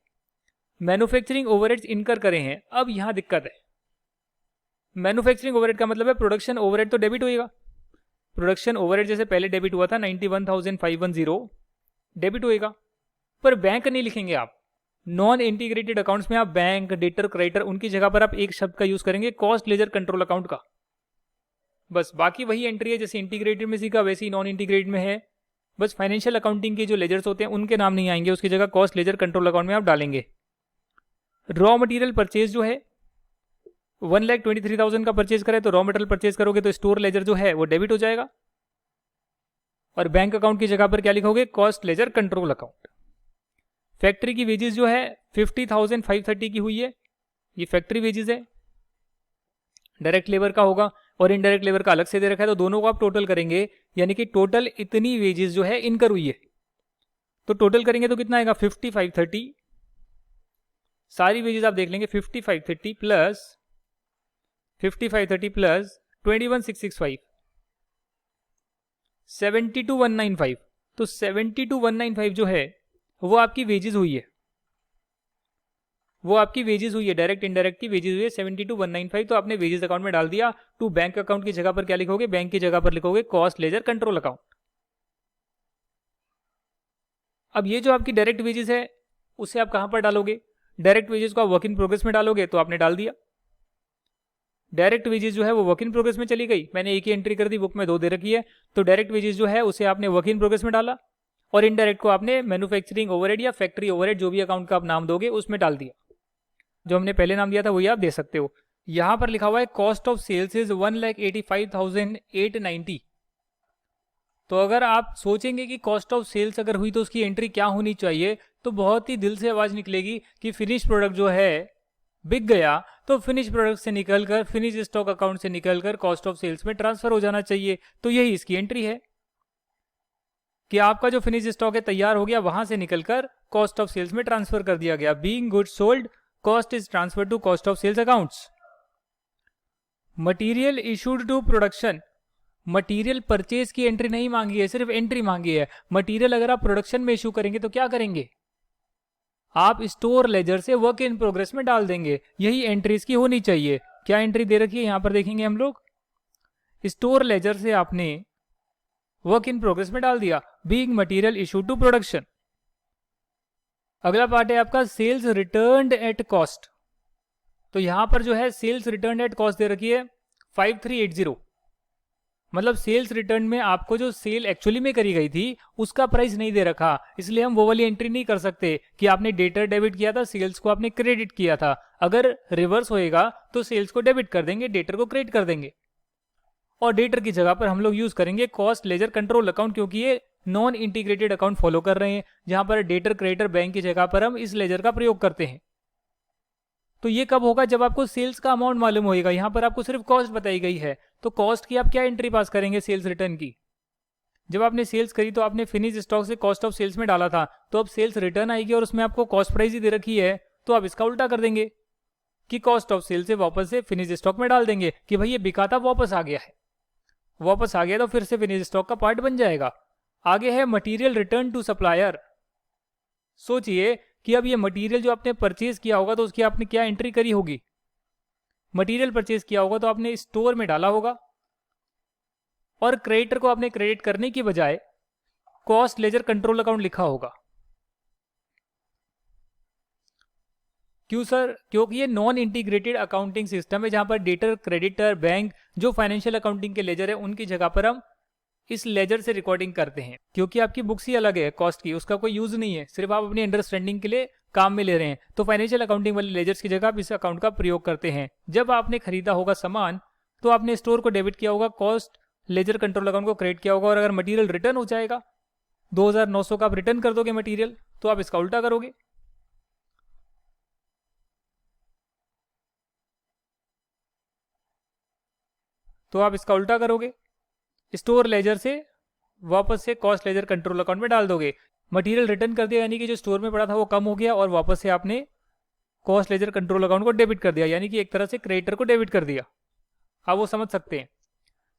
मैन्युफैक्चरिंग ओवरहेड्स इनकर करे हैं। अब यहां दिक्कत है, मैन्युफैक्चरिंग ओवरहेड का मतलब है प्रोडक्शन ओवरहेड तो डेबिट होएगा। प्रोडक्शन ओवरहेड जैसे पहले डेबिट हुआ था 91,510 डेबिट होएगा, पर बैंक नहीं लिखेंगे आप। नॉन इंटीग्रेटेड अकाउंट्स में आप बैंक, डेटर, क्रेडिटर, उनकी जगह पर आप एक शब्द का यूज करेंगे, कॉस्ट लेजर कंट्रोल अकाउंट का। बस बाकी वही एंट्री है जैसे इंटीग्रेटेड में सीखा वैसे ही नॉन इंटीग्रेटेड में है। बस फाइनेंशियल अकाउंटिंग के जो लेजर्स होते हैं उनके नाम नहीं आएंगे, उसकी जगह कॉस्ट लेजर कंट्रोल अकाउंट में आप डालेंगे। रॉ मटेरियल परचेज जो है 1,23,000 का परचेज करे, तो रॉ मटेरियल परचेज करोगे तो स्टोर लेजर जो है वो डेबिट हो जाएगा, और बैंक अकाउंट की जगह पर क्या लिखोगे, cost ledger control account. Factory की वेजेस जो है 50,530 की हुई है, ये फैक्ट्री वेजेस है, डायरेक्ट लेबर का होगा और इनडायरेक्ट लेबर का अलग से दे रखा है, तो दोनों को आप टोटल करेंगे, यानी कि टोटल इतनी वेजेस जो है इनकर हुई है, तो टोटल करेंगे तो कितना आएगा 5530। सारी वेजेस आप देख लेंगे 5530 प्लस 21,665 72,195। तो 72,195 जो है वो आपकी वेजेस हुई है, वो आपकी वेजेस हुई है, डायरेक्ट इनडायरेक्ट की वेजेस हुई है 72,195। तो आपने वेजेस अकाउंट में डाल दिया। टू बैंक अकाउंट की जगह पर क्या लिखोगे, बैंक की जगह पर लिखोगे कॉस्ट लेजर कंट्रोल अकाउंट। अब ये जो आपकी डायरेक्ट वेजेस है उसे आप कहाँ पर डालोगे? डायरेक्ट वेजेस को आप वर्क इन प्रोग्रेस में डालोगे, तो आपने डाल दिया। डायरेक्ट वेजेस जो है वो वर्क इन प्रोग्रेस में चली गई, मैंने एक ही एंट्री कर दी, बुक में 2 दे रखी है, तो डायरेक्ट वेजेस जो है उसे आपने वर्क इन प्रोग्रेस में डाला, और इनडायरेक्ट को आपने मैन्युफैक्चरिंग ओवरहेड या फैक्ट्री ओवरहेड, जो भी अकाउंट का आप नाम दोगे, उसमें डाल दिया। जो हमने पहले नाम दिया था वही आप दे सकते हो। यहां पर लिखा हुआ है कॉस्ट ऑफ सेल्स इज 1,85,890। तो अगर आप सोचेंगे कि कॉस्ट ऑफ सेल्स अगर हुई तो उसकी एंट्री क्या होनी चाहिए, तो बहुत ही दिल से आवाज निकलेगी कि फिनिश प्रोडक्ट जो है बिक गया, तो फिनिश प्रोडक्ट से निकलकर, फिनिश स्टॉक अकाउंट से निकलकर कॉस्ट ऑफ सेल्स में ट्रांसफर हो जाना चाहिए। तो यही इसकी एंट्री है कि आपका जो फिनिश स्टॉक है तैयार हो गया, वहां से निकलकर कॉस्ट ऑफ सेल्स में ट्रांसफर कर दिया गया। Being goods sold, cost is transfer to cost of sales accounts. Material issued to production, material purchase की एंट्री नहीं मांगी है, सिर्फ एंट्री मांगी है। मटीरियल अगर आप प्रोडक्शन में इशू करेंगे तो क्या करेंगे? आप स्टोर लेजर से वर्क इन प्रोग्रेस में डाल देंगे। यही एंट्रीज की होनी चाहिए। क्या एंट्री दे रखी है यहां पर देखेंगे हम लोग, स्टोर लेजर से आपने वर्क इन प्रोग्रेस में डाल दिया, being material issue to production. अगला पार्ट है आपका सेल्स रिटर्न्ड एट कॉस्ट। तो यहां पर जो है सेल्स रिटर्न एट कॉस्ट दे रखी है 5380, मतलब सेल्स रिटर्न में आपको जो सेल एक्चुअली में करी गई थी उसका प्राइस नहीं दे रखा, इसलिए हम वो वाली एंट्री नहीं कर सकते कि आपने डेटर डेबिट किया था, सेल्स को आपने क्रेडिट किया था। अगर रिवर्स होएगा तो सेल्स को डेबिट कर देंगे, डेटर को क्रेडिट कर देंगे, और डेटर की जगह पर हम लोग यूज करेंगे कॉस्ट लेजर कंट्रोल अकाउंट, क्योंकि ये नॉन इंटीग्रेटेड अकाउंट फॉलो कर रहे हैं, जहां पर डेटर क्रेडिटर बैंक की जगह पर हम इस लेजर का प्रयोग करते हैं। तो ये कब होगा? जब आपको सेल्स का अमाउंट मालूम होएगा। यहां पर आपको सिर्फ कॉस्ट बताई गई है, तो कॉस्ट की आप क्या एंट्री पास करेंगे? सेल्स रिटर्न की। जब आपने सेल्स करी तो आपने फिनिश स्टॉक से कॉस्ट ऑफ सेल्स में डाला था, तो अब सेल्स रिटर्न आएगी और उसमें आपको कॉस्ट प्राइस ही दे रखी है, तो आप इसका उल्टा कर देंगे कि कॉस्ट ऑफ सेल से वापस से फिनिश स्टॉक में डाल देंगे कि भाई ये बिका था, वापस आ गया है, वापस आ गया तो फिर से फिनिश स्टॉक का पार्ट बन जाएगा। आगे है मटीरियल रिटर्न टू सप्लायर। सोचिए कि अब ये मटेरियल जो आपने परचेज किया होगा तो उसकी आपने क्या एंट्री करी होगी? मटेरियल परचेज किया होगा तो आपने स्टोर में डाला होगा, और क्रेडिटर को आपने क्रेडिट करने की बजाय कॉस्ट लेजर कंट्रोल अकाउंट लिखा होगा। क्यों सर? क्योंकि ये नॉन इंटीग्रेटेड अकाउंटिंग सिस्टम है, जहां पर डेटर, क्रेडिटर, बैंक, जो फाइनेंशियल अकाउंटिंग के लेजर है उनकी जगह पर हम इस लेजर से रिकॉर्डिंग करते हैं। क्योंकि आपकी बुक्स ही अलग है कॉस्ट की, उसका कोई यूज नहीं है, सिर्फ आप अपनी अंडरस्टैंडिंग के लिए काम में ले रहे हैं। तो फाइनेंशियल अकाउंटिंग वाले लेजर्स की जगह आप इस अकाउंट का प्रयोग करते हैं। जब आपने खरीदा होगा सामान तो आपने स्टोर को डेबिट किया होगा, कॉस्ट लेजर कंट्रोल अकाउंट को क्रेडिट किया होगा, और अगर मटेरियल रिटर्न हो जाएगा 2900 का आप रिटर्न कर दोगे मटेरियल, तो आप इसका उल्टा करोगे। स्टोर लेजर से वापस से कॉस्ट लेजर कंट्रोल अकाउंट में डाल दोगे। मटेरियल रिटर्न कर दिया यानी कि जो स्टोर में पड़ा था वो कम हो गया, और वापस से आपने कॉस्ट लेजर कंट्रोल अकाउंट को डेबिट कर दिया, यानी कि एक तरह से क्रेडिटर को डेबिट कर दिया। आप वो समझ सकते हैं।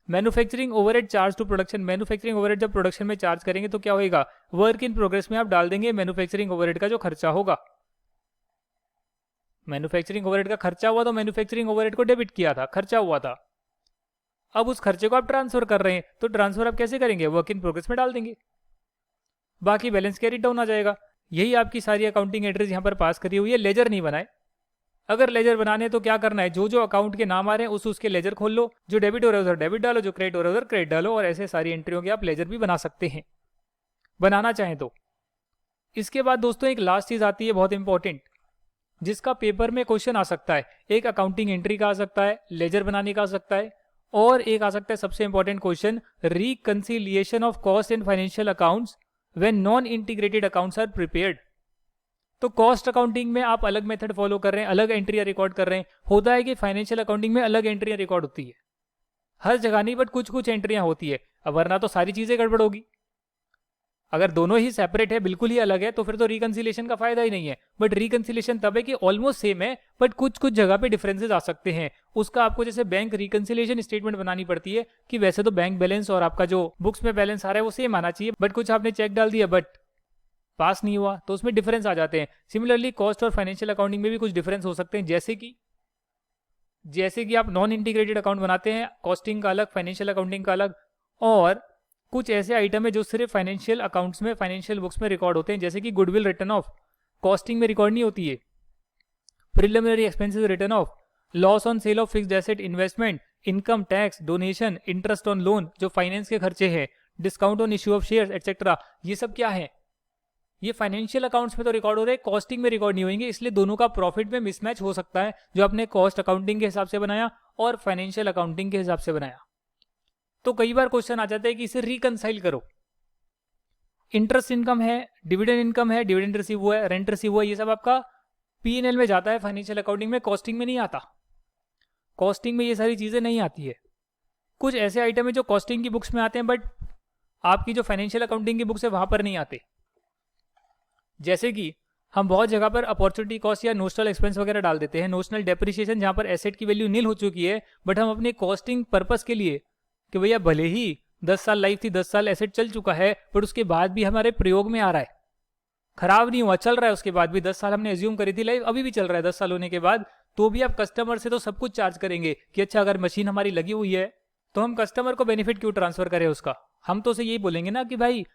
Manufacturing overhead charge to production. Manufacturing overhead जब प्रोडक्शन में चार्ज करेंगे तो क्या होगा? वर्क इन प्रोग्रेस में आप डाल देंगे मैन्युफैक्चरिंग ओवरहेड का जो खर्चा होगा। मैन्युफैक्चरिंग ओवरहेड का खर्चा हुआ तो मैन्युफैक्चरिंग ओवरहेड को डेबिट किया था, खर्चा हुआ था। अब उस खर्चे को आप ट्रांसफर कर रहे हैं, तो ट्रांसफर आप कैसे करेंगे? वर्क इन प्रोग्रेस में डाल देंगे, बाकी बैलेंस कैरी डाउन आ जाएगा। यही आपकी सारी अकाउंटिंग एंट्रीज यहाँ पर पास करी हुई है। लेजर नहीं बनाए। अगर लेजर बनाने तो क्या करना है? जो जो अकाउंट के नाम आ रहे हैं उसके लेजर खोल लो, जो डेबिट हो रहा है उधर डेबिट डालो, जो क्रेडिट हो रहा है उधर क्रेडिट डालो, और ऐसे सारी एंट्रियों के आप लेजर भी बना सकते हैं, बनाना चाहें तो। इसके बाद दोस्तों एक लास्ट चीज आती है बहुत इंपॉर्टेंट, जिसका पेपर में क्वेश्चन आ सकता है। एक अकाउंटिंग एंट्री का आ सकता है, लेजर बनाने का आ सकता है, और एक आ सकता है सबसे important question, reconciliation of cost in financial accounts when non integrated accounts are prepared. तो कॉस्ट अकाउंटिंग में आप अलग मेथड फॉलो कर रहे हैं, अलग एंट्रियां रिकॉर्ड कर रहे हैं। होता है कि फाइनेंशियल अकाउंटिंग में अलग एंट्रियां रिकॉर्ड होती है, हर जगह नहीं बट कुछ कुछ एंट्रियां होती है, वरना तो सारी चीजें गड़बड़ होगी। अगर दोनों ही सेपरेट है, बिल्कुल ही अलग है, तो फिर तो रिकंसिलिएशन का फायदा ही नहीं है। बट रिकंसिलिएशन तब है कि ऑलमोस्ट सेम है बट कुछ कुछ जगह पे डिफरेंसेस आ सकते हैं। उसका आपको जैसे बैंक रिकंसिलिएशन स्टेटमेंट बनानी पड़ती है कि वैसे तो बैंक बैलेंस और आपका जो बुक्स में बैलेंस आ रहा है वो सेम आना चाहिए, बट कुछ आपने चेक डाल दिया बट पास नहीं हुआ, तो उसमें डिफरेंस आ जाते हैं। सिमिलरली कॉस्ट और फाइनेंशियल अकाउंटिंग में भी कुछ डिफरेंस हो सकते हैं, जैसे कि आप नॉन इंटीग्रेटेड अकाउंट बनाते हैं, कॉस्टिंग का अलग, फाइनेंशियल अकाउंटिंग का अलग, और कुछ ऐसे आइटम है जो सिर्फ फाइनेंशियल अकाउंट्स में, फाइनेंशियल बुक्स में रिकॉर्ड होते हैं, जैसे कि गुडविल रिटर्न ऑफ, कॉस्टिंग में रिकॉर्ड नहीं होती है। Preliminary expenses return of, loss on sale of fixed asset investment, income tax, donation, interest on loan जो फाइनेंस के खर्चे हैं, discount on issue of shares etcetera, ये सब क्या है, ये फाइनेंशियल अकाउंट्स में तो रिकॉर्ड हो रहे हैं, कॉस्टिंग में रिकॉर्ड नहीं होंगे, इसलिए दोनों का प्रॉफिट में मिसमैच हो सकता है, जो आपने कॉस्ट अकाउंटिंग के हिसाब से बनाया और फाइनेंशियल अकाउंटिंग के हिसाब से बनाया। तो कई बार क्वेश्चन आ जाता है कि इसे रिकंसाइल करो। इंटरेस्ट इनकम है, डिविडेंड इनकम है, डिविडेंड रिसीव हुआ है, रेंट रिसीव हुआ है, ये सब आपका P&L में जाता है, फाइनेंशियल अकाउंटिंग में, कॉस्टिंग में नहीं आता। कॉस्टिंग में ये सारी चीजें नहीं आती है। कुछ ऐसे आइटम है जो कॉस्टिंग की बुक्स में आते हैं, बट आपकी जो फाइनेंशियल अकाउंटिंग की बुक्स है वहां पर नहीं आते। जैसे कि हम बहुत जगह पर अपॉर्चुनिटी कॉस्ट या नोशनल एक्सपेंस वगैरह डाल देते हैं, नोशनल डेप्रिसिएशन जहां पर एसेट की वैल्यू नील हो चुकी है, बट हम अपने कॉस्टिंग पर्पस के लिए कि भैया भले ही 10 साल लाइफ थी, 10 साल एसेट चल चुका है, बट उसके बाद भी हमारे प्रयोग में आ रहा है, खराब नहीं हुआ, चल रहा है, उसके बाद भी 10 साल हमने एज्यूम करी थी लाइफ, अभी भी चल रहा है 10 साल होने के बाद, तो भी आप कस्टमर से तो सब कुछ चार्ज करेंगे कि अच्छा अगर मशीन हमारी लगी हुई है तो हम कस्टमर को बेनिफिट क्यों ट्रांसफर करें उसका। हम तो उसे यही बोलेंगे ना कि भाई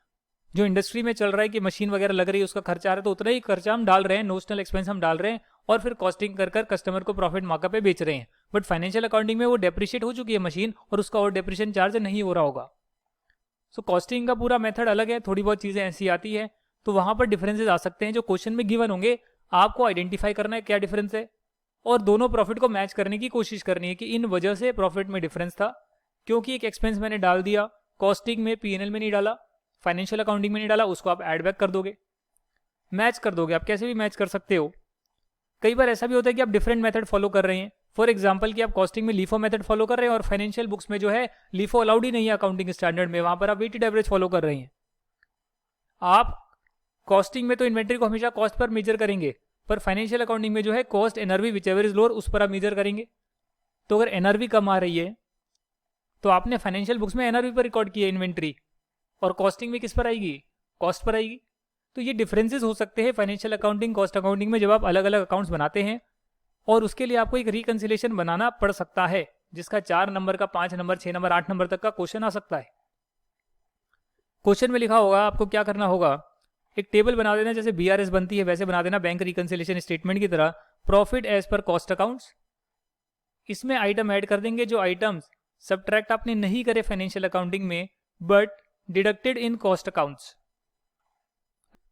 जो इंडस्ट्री में चल रहा है कि मशीन वगैरह लग रही है उसका खर्चा आ रहा है, तो उतना ही खर्चा हम डाल रहे हैं, नोशनल एक्सपेंस हम डाल रहे हैं और फिर कॉस्टिंग कर कस्टमर को प्रॉफिट मौका पे बेच रहे हैं। बट फाइनेंशियल अकाउंटिंग में वो डेप्रिशिएट हो चुकी है मशीन और उसका और डेप्रिशिएशन चार्ज नहीं हो रहा होगा। सो कॉस्टिंग का पूरा मेथड अलग है, थोड़ी बहुत चीजें ऐसी आती है, तो वहां पर डिफरेंसेस आ सकते हैं जो क्वेश्चन में गिवन होंगे, आपको आइडेंटिफाई करना है क्या डिफरेंस है और दोनों प्रॉफिट को मैच करने की कोशिश करनी है कि इन वजह से प्रॉफिट में डिफरेंस था, क्योंकि एक एक्सपेंस मैंने डाल दिया, कॉस्टिंग में P&L में नहीं डाला, फाइनेंशियल अकाउंटिंग में नहीं डाला, उसको आप एड बैक कर दोगे, मैच कर दोगे, आप कैसे भी मैच कर सकते हो। कई बार ऐसा भी होता है कि आप डिफरेंट मेथड फॉलो कर रहे हैं, फॉर एग्जांपल कि आप कॉस्टिंग में लीफो मेथड फॉलो कर रहे हैं और फाइनेंशियल बुक्स में जो है लीफो अलाउड ही नहीं है अकाउंटिंग स्टैंडर्ड में, वहां पर आप वेटेड एवरेज फॉलो कर रहे हैं। आप कॉस्टिंग में तो इन्वेंट्री को हमेशा कॉस्ट पर मेजर करेंगे, पर फाइनेंशियल अकाउंटिंग में जो है cost NRV whichever is lower उस पर आप मेजर करेंगे। तो अगर एनआरवी कम आ रही है तो आपने फाइनेंशियल बुक्स में एनआरवी पर रिकॉर्ड किया इन्वेंट्री, और कॉस्टिंग में किस पर आएगी, कॉस्ट पर आएगी। तो ये डिफरेंसेस हो सकते हैं फाइनेंशियल अकाउंटिंग कॉस्ट अकाउंटिंग में जब आप अलग अलग अकाउंट्स बनाते हैं, और उसके लिए आपको एक रिकंसिलेशन बनाना पड़ सकता है जिसका 4 नंबर का, 5 नंबर, 6 नंबर, 8 नंबर तक का क्वेश्चन आ सकता है। क्वेश्चन में लिखा होगा आपको क्या करना होगा, एक टेबल बना देना, जैसे BRS बनती है वैसे बना देना बैंक रिकंसिलेशन स्टेटमेंट की तरह, profit as per cost accounts. इसमें आइटम ऐड कर देंगे जो आइटम्स सब्ट्रैक्ट आपने नहीं करे फाइनेंशियल अकाउंटिंग में but deducted in cost accounts.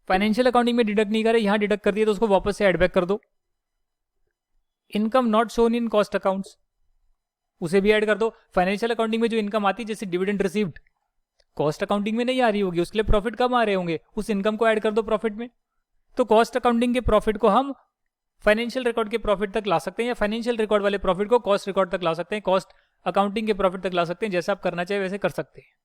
Financial accounting में डिडक्ट नहीं करे, यहां डिडक्ट कर दिया तो उसको वापस से एड बैक कर दो। Income not shown in cost accounts, उसे भी ऐड कर दो। फाइनेंशियल अकाउंटिंग में जो इनकम आती है जैसे डिविडेंड रिसीव्ड, कॉस्ट अकाउंटिंग में नहीं आ रही होगी, उसके लिए प्रॉफिट कम आ रहे होंगे, उस इनकम को ऐड कर दो प्रॉफिट में। तो कॉस्ट अकाउंटिंग के प्रॉफिट को हम फाइनेंशियल रिकॉर्ड के प्रॉफिट तक ला सकते हैं, या फाइनेंशियल रिकॉर्ड वाले प्रॉफिट को कॉस्ट रिकॉर्ड तक ला सकते हैं, कॉस्ट अकाउंटिंग के प्रॉफिट तक ला सकते हैं, जैसा आप करना चाहे वैसे कर सकते हैं।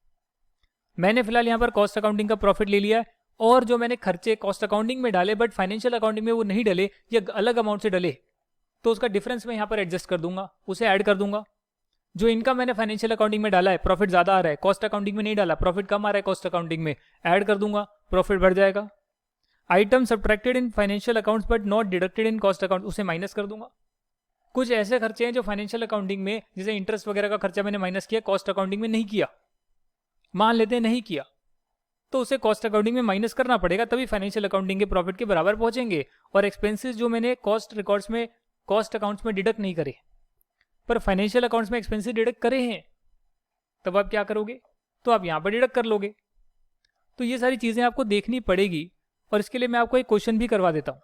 मैंने फिलहाल यहाँ पर कॉस्ट अकाउंटिंग का प्रॉफिट ले लिया है, और जो मैंने खर्चे कॉस्ट अकाउंटिंग में डाले बट फाइनेंशियल अकाउंटिंग में वो नहीं डले या अलग अमाउंट से डले, तो उसका डिफरेंस मैं यहाँ पर एडजस्ट कर दूंगा, उसे ऐड कर दूंगा। जो इनकम मैंने फाइनेंशियल अकाउंटिंग में डाला है, प्रॉफिट ज्यादा आ रहा है, कॉस्ट अकाउंटिंग में नहीं डाला, प्रॉफिट कम आ रहा है कॉस्ट अकाउंटिंग में, ऐड कर दूंगा, प्रॉफिट बढ़ जाएगा। Item subtracted in financial accounts but not deducted in cost account, उसे माइनस कर दूंगा। कुछ ऐसे खर्चे हैं जो फाइनेंशियल अकाउंटिंग में, जैसे इंटरेस्ट वगैरह का खर्चा मैंने माइनस किया, कॉस्ट अकाउंटिंग में नहीं किया, मान लेते हैं नहीं किया, तो उसे कॉस्ट अकाउंटिंग में माइनस करना पड़ेगा, तभी फाइनेंशियल अकाउंटिंग के प्रॉफिट के बराबर पहुंचेंगे। और एक्सपेंसेस जो मैंने कॉस्ट रिकॉर्ड्स में, कॉस्ट अकाउंट्स में डिडक्ट नहीं करे पर फाइनेंशियल अकाउंट्स में एक्सपेंसेस डिडक्ट करे हैं, तब आप क्या करोगे, तो आप यहां पर डिडक्ट कर लोगे। तो ये सारी चीजें आपको देखनी पड़ेगी, और इसके लिए मैं आपको एक क्वेश्चन भी करवा देता हूं।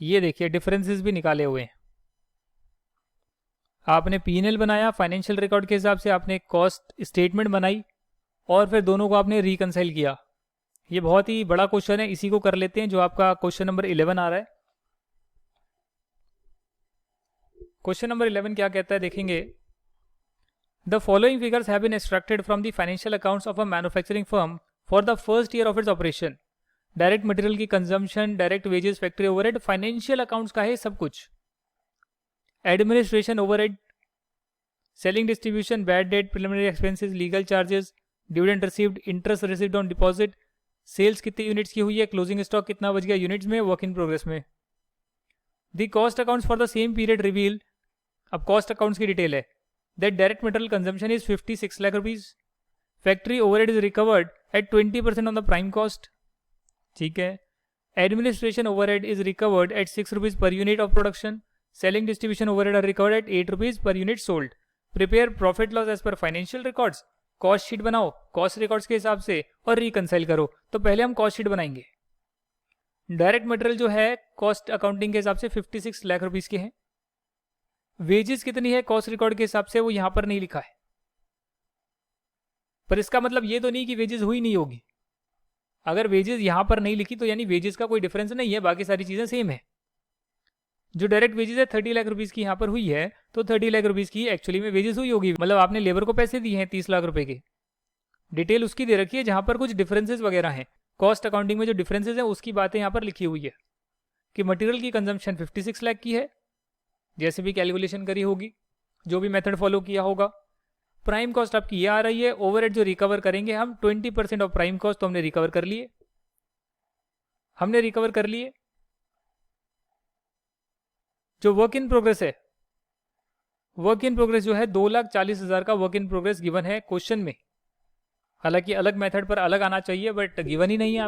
ये देखिए डिफरेंसेस भी निकाले हुए हैं। आपने P&L बनाया, फाइनेंशियल रिकॉर्ड के हिसाब से आपने कॉस्ट स्टेटमेंट बनाई, और फिर दोनों को आपने रिकंसाइल किया। ये बहुत ही बड़ा क्वेश्चन है, इसी को कर लेते हैं जो आपका क्वेश्चन नंबर 11 आ रहा है। क्वेश्चन नंबर 11 क्या कहता है, देखेंगे। The following figures have been extracted from the financial accounts of a manufacturing firm for the first year of its operation. Direct material की consumption, direct wages, factory overhead, financial accounts का है सब कुछ। Administration overhead, selling distribution, bad debt, preliminary expenses, legal charges, dividend received, interest received on deposit, sales कितनी यूनिट्स की हुई है, क्लोजिंग स्टॉक कितना बच गया यूनिट्स में, वर्क इन प्रोग्रेस में। The cost accounts for the same period reveal, अब कॉस्ट अकाउंट्स की डिटेल है, that direct material consumption is 56 lakh rupees, factory overhead is recovered at 20% on the prime cost, ठीक है। Administration overhead is recovered at 6 rupees per unit of production, selling distribution overhead are recovered at 8 rupees per unit sold. Prepare profit loss as per financial records, cost sheet बनाओ कॉस्ट रिकॉर्ड्स के हिसाब से और रिकंसाइल करो। तो पहले हम कॉस्ट शीट बनाएंगे। डायरेक्ट मटेरियल जो है कॉस्ट अकाउंटिंग के हिसाब से 56 लाख रुपीस के हैं। वेजेस कितनी है कॉस्ट रिकॉर्ड के हिसाब से वो यहां पर नहीं लिखा है, पर इसका मतलब ये तो नहीं कि वेजेस हुई नहीं होगी। अगर वेजेस यहां पर नहीं लिखी तो यानी वेजेस का कोई डिफरेंस नहीं है, बाकी सारी चीजें सेम है। जो डायरेक्ट वेजेस है 30 लाख रुपीस की यहां पर हुई है, तो 30 लाख रुपीस की एक्चुअली में वेजेस हुई होगी, मतलब आपने लेबर को पैसे दिए हैं 30 लाख रुपए के। डिटेल उसकी दे रखी है जहां पर कुछ डिफरेंसेस वगैरह हैं। कॉस्ट अकाउंटिंग में जो डिफरेंसेस हैं उसकी बातें यहां पर लिखी हुई है कि मटेरियल की कंजम्पशन 56 लाख की है, जैसे भी कैलकुलेशन करी होगी, जो भी मेथड फॉलो किया होगा। प्राइम कॉस्ट आपकी ये आ रही है। ओवरहेड जो रिकवर करेंगे हम 20% ऑफ प्राइम कॉस्ट, तो हमने रिकवर कर लिए, जो वर्क इन प्रोग्रेस है, वर्क इन प्रोग्रेस जो है 2,40,000 का वर्क इन प्रोग्रेस गिवन है क्वेश्चन में। हालांकि अलग मेथड पर अलग आना चाहिए, बट गिवन ही नहीं है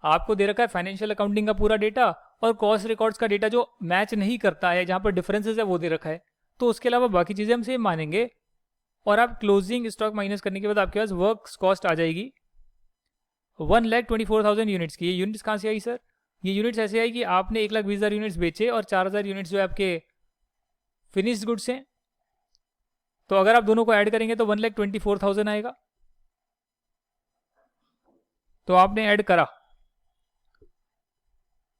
आपको दे रखा है फाइनेंशियल अकाउंटिंग का पूरा डेटा और कॉस्ट रिकॉर्ड्स का डेटा जो मैच नहीं करता है, जहां पर डिफरेंसेस है वो दे रखा है। तो उसके अलावा बाकी चीजें हम सेम मानेंगे और आप क्लोजिंग स्टॉक माइनस करने के बाद आपके पास वर्क कॉस्ट आ जाएगी 1,24,000 यूनिट्स की। ये यूनिट्स कहां से आई सर? ये यूनिट्स ऐसे आई कि आपने 1,20,000 यूनिट्स बेचे और 4,000 यूनिट्स जो है आपके फिनिश्ड गुड्स हैं। तो अगर आप दोनों को ऐड करेंगे तो 1,24,000 आएगा। तो आपने ऐड करा,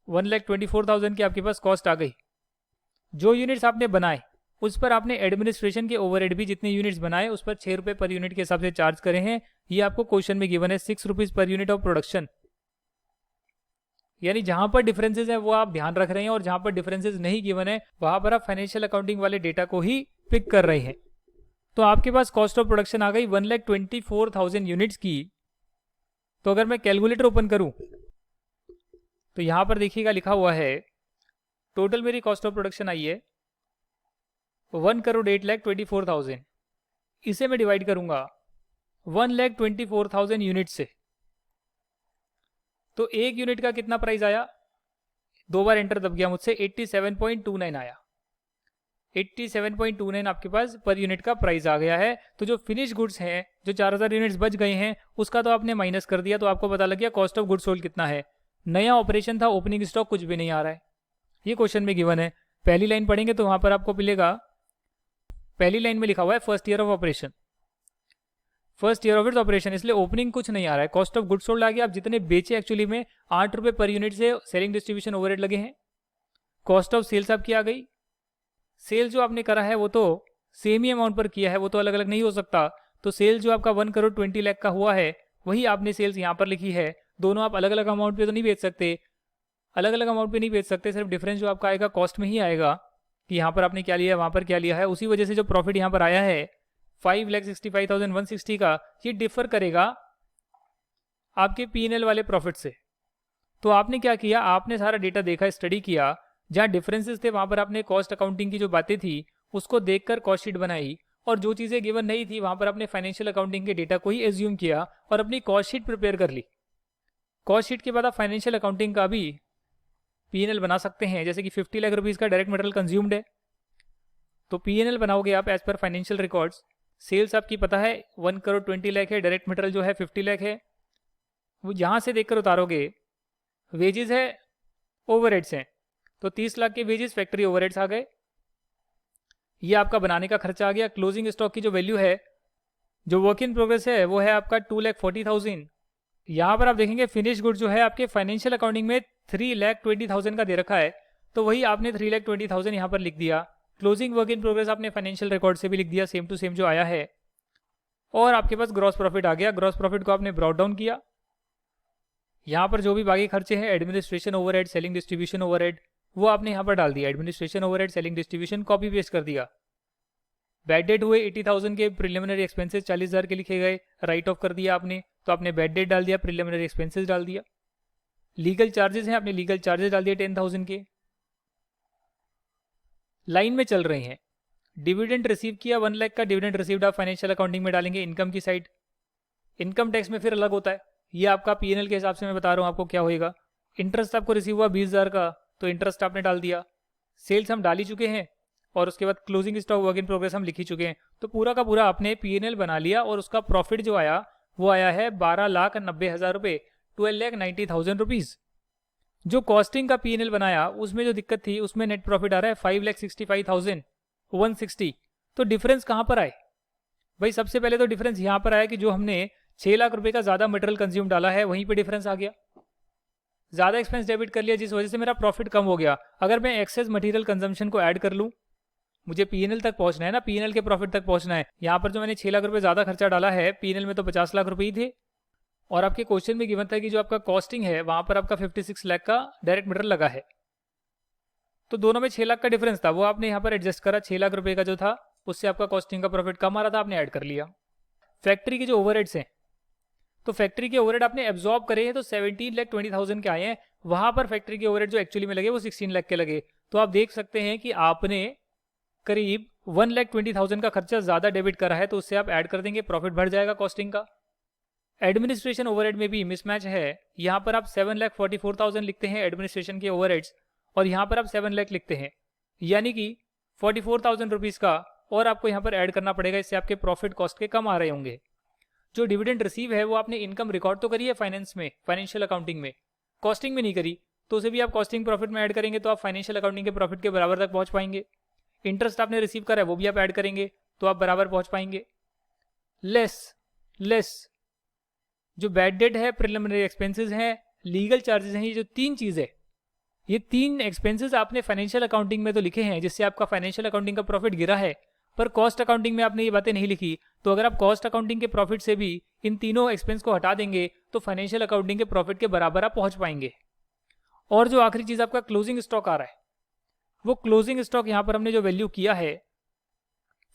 1,24,000 की आपके पास कॉस्ट आ गई। जो यूनिट्स आपने बनाए उस पर आपने एडमिनिस्ट्रेशन के ओवरहेड भी जितने यूनिट्स बनाए उस पर 6 रुपए पर यूनिट के हिसाब से चार्ज करे हैं। ये आपको क्वेश्चन में गिवन है 6 rupees per unit of production. यानी जहां पर डिफरेंसेस है वो आप ध्यान रख रहे हैं और जहां पर डिफरेंसेस नहीं गिवन है वहां पर आप फाइनेंशियल अकाउंटिंग वाले डेटा को ही पिक कर रहे हैं। तो आपके पास कॉस्ट ऑफ प्रोडक्शन आ गई 1,24,000 यूनिट्स की। तो अगर मैं कैलकुलेटर ओपन करूं तो यहां पर देखिएगा लिखा हुआ है टोटल मेरी कॉस्ट ऑफ प्रोडक्शन आई है 1,08,24,000। इसे मैं डिवाइड करूंगा 1,24,000 यूनिट से, तो एक यूनिट का कितना प्राइस आया? 2 बार एंटर दब गया मुझसे, 87.29 आया। 87.29 आपके पास पर यूनिट का प्राइस आ गया है। तो जो फिनिश गुड्स हैं, जो 4,000 यूनिट्स बच गए हैं, उसका तो आपने माइनस कर दिया, तो आपको पता लग गया कॉस्ट ऑफ गुड्स सोल्ड कितना है। नया ऑपरेशन था, ओपनिंग स्टॉक कुछ भी नहीं आ रहा है, ये क्वेश्चन में गिवन है। पहली लाइन पढ़ेंगे तो वहां पर आपको मिलेगा, पहली लाइन में लिखा हुआ है first year of operation, first year of its operation, इसलिए ओपनिंग कुछ नहीं आ रहा है। कॉस्ट ऑफ गुड्स सोल्ड आ गया। आप जितने बेचे एक्चुअली में 8 रुपए पर यूनिट से सेलिंग डिस्ट्रीब्यूशन ओवरहेड लगे हैं। कॉस्ट ऑफ सेल्स आपकी आ गई। सेल जो आपने करा है वो तो सेम ही अमाउंट पर किया है, वो तो अलग अलग नहीं हो सकता। तो सेल जो आपका 1,20,00,000 का हुआ है वही आपने सेल्स यहाँ पर लिखी है। दोनों आप अलग अलग अमाउंट पे तो नहीं बेच सकते, अलग अलग अमाउंट पे नहीं बेच सकते, सिर्फ डिफरेंस जो आपका आएगा कॉस्ट में ही आएगा कि यहाँ पर आपने क्या लिया है वहां पर क्या लिया है। उसी वजह से जो प्रॉफिट यहाँ पर आया है 5,65,160 का, ये डिफर करेगा आपके P&L वाले प्रॉफिट से। तो आपने क्या किया, आपने सारा डेटा देखा, स्टडी किया, जहां डिफरेंसेस थे वहां पर आपने कॉस्ट अकाउंटिंग की जो बातें थी उसको देखकर कॉस्ट शीट बनाई, और जो चीजें गिवन नहीं थी वहां पर आपने फाइनेंशियल अकाउंटिंग के डेटा को ही एज्यूम किया और अपनी कॉस्ट शीट प्रिपेयर कर ली। कॉस्ट शीट के बाद आप फाइनेंशियल अकाउंटिंग का भी P&L बना सकते हैं। जैसे कि 50 लाख रुपीज का डायरेक्ट मटेरियल कंज्यूम्ड है, तो P&L बनाओगे आप as per financial records. Sales आपकी पता है 1,20,00,000 है, डायरेक्ट मटेरियल जो है 50 लाख है, वो यहां से देखकर उतारोगे। वेजेस है, ओवरहेड्स हैं, तो 30 लाख के वेजेस फैक्ट्री ओवरहेड्स आ गए, ये आपका बनाने का खर्चा आ गया। क्लोजिंग स्टॉक की जो वैल्यू है, जो वर्क इन प्रोग्रेस है, वो है आपका 2,40,000। यहां पर आप देखेंगे फिनिश गुड जो है आपके फाइनेंशियल अकाउंटिंग में 3,20,000 का दे रखा है, तो वही आपने 3,20,000 यहां पर लिख दिया। क्लोजिंग वर्क इन प्रोग्रेस आपने फाइनेंशियल रिकॉर्ड से भी लिख दिया, सेम टू सेम जो आया है। और आपके पास ग्रॉस प्रॉफिट आ गया। ग्रॉस प्रॉफिट को आपने ब्रॉट डाउन किया, यहां पर जो भी बाकी खर्चे हैं, administration overhead, selling distribution overhead, वो आपने यहां पर डाल दिया। Administration overhead, selling distribution copy paste कर दिया। बैड डेट हुए 80,000 के, प्रिलिमिनरी एक्सपेंसेस 40,000 के लिखे गए, राइट ऑफ कर दिया आपने, तो आपने बैड डेट डाल दिया, प्रिलिमिनरी एक्सपेंसेस डाल दिया। लीगल चार्जेस हैं, आपने लीगल चार्जेस डाल दिए 10,000 के। लाइन में चल रहे हैं। डिविडेंड रिसीव किया 1 लाख का, डिविडेंड रिसीव्ड आप फाइनेंशियल अकाउंटिंग में डालेंगे इनकम की साइड। इनकम टैक्स में फिर अलग होता है, ये आपका P&L के हिसाब से मैं बता रहा हूँ आपको क्या होएगा। इंटरेस्ट आपको रिसीव हुआ 20,000 का, तो इंटरेस्ट आपने डाल दिया। सेल्स हम डाल ही चुके हैं, और उसके बाद closing stock work in progress हम लिख ही चुके हैं। तो पूरा का पूरा आपने P&L बना लिया, और उसका प्रॉफिट जो आया वो आया है 12,90,000 रुपये, 12,90,000 रुपीज़। जो कॉस्टिंग का P&L बनाया उसमें जो दिक्कत थी, उसमें नेट प्रॉफिट आ रहा है 5,65,160। तो डिफरेंस कहाँ पर आए भाई? सबसे पहले तो डिफरेंस यहाँ पर आया कि जो हमने 6 लाख रुपए का ज़्यादा मटेरियल कंज्यूम डाला है, वहीं पे डिफरेंस आ गया। ज़्यादा एक्सपेंस डेबिट कर लिया, जिस वजह से मेरा प्रॉफिट कम हो गया। अगर मैं एक्सेस मटेरियल कंजम्पशन को ऐड कर लूँ, मुझे P&L तक पहुंचना है ना, P&L के प्रॉफिट तक पहुंचना है। यहाँ पर जो मैंने 6 लाख रुपए ज़्यादा खर्चा डाला है, P&L में तो 50 लाख रुपए ही थे। और आपके क्वेश्चन में गिवन था कि जो आपका कॉस्टिंग है वहाँ पर आपका 56 लाख का डायरेक्ट मटेरियल लगा है। तो दोनों में 6 लाख का डिफरेंस था, वो आपने यहाँ पर एडजस्ट करा। 6 लाख रुपए का जो था उससे आपका कॉस्टिंग का प्रॉफिट कम आ रहा था, आपने ऐड कर लिया। फैक्ट्री के जो ओवरहेड्स हैं, तो फैक्ट्री के ओवरहेड आपने एब्जॉर्ब करे हैं, तो 17,20,000 के आए हैं। वहां पर फैक्ट्री के ओवरहेड जो एक्चुअली में लगे वो 16 लाख के लगे। तो आप देख सकते हैं कि आपने करीब 1,20,000 का खर्चा ज्यादा डेबिट करा है, तो उससे आप ऐड कर देंगे, प्रॉफिट बढ़ जाएगा कॉस्टिंग का। एडमिनिस्ट्रेशन ओवरहेड में भी मिसमैच है। यहाँ पर आप 7,44,000 लिखते हैं एडमिनिस्ट्रेशन के ओवरहेड्स, और यहाँ पर आप 7 लाख लिखते हैं, यानी कि 44,000 रुपीज़ का और आपको यहाँ पर ऐड करना पड़ेगा। इससे आपके प्रॉफिट कॉस्ट के कम आ रहे होंगे। जो डिविडेंड रिसीव है वो आपने इनकम रिकॉर्ड तो करी है फाइनेंस में, फाइनेंशियल अकाउंटिंग में, कॉस्टिंग में नहीं करी, तो उसे भी आप कॉस्टिंग प्रॉफिट में ऐड करेंगे, तो आप फाइनेंशियल अकाउंटिंग के प्रॉफिट के बराबर तक पहुंच पाएंगे। इंटरेस्ट आपने रिसीव करा है वो भी आप ऐड करेंगे, तो आप बराबर पहुंच पाएंगे। लेस जो बैड डेट है, प्रिलिमिनरी एक्सपेंसेस हैं, लीगल चार्जेस हैं, ये जो 3 चीज़ है, ये 3 एक्सपेंसेस आपने फाइनेंशियल अकाउंटिंग में तो लिखे हैं, जिससे आपका फाइनेंशियल अकाउंटिंग का प्रॉफिट गिरा है, पर कॉस्ट अकाउंटिंग में आपने ये बातें नहीं लिखी। तो अगर आप कॉस्ट अकाउंटिंग के प्रॉफिट से भी इन तीनों एक्सपेंस को हटा देंगे, तो फाइनेंशियल अकाउंटिंग के प्रॉफिट के बराबर आप पहुंच पाएंगे। और जो आखिरी चीज आपका क्लोजिंग स्टॉक आ रहा है, वो क्लोजिंग स्टॉक यहाँ पर हमने जो वैल्यू किया है,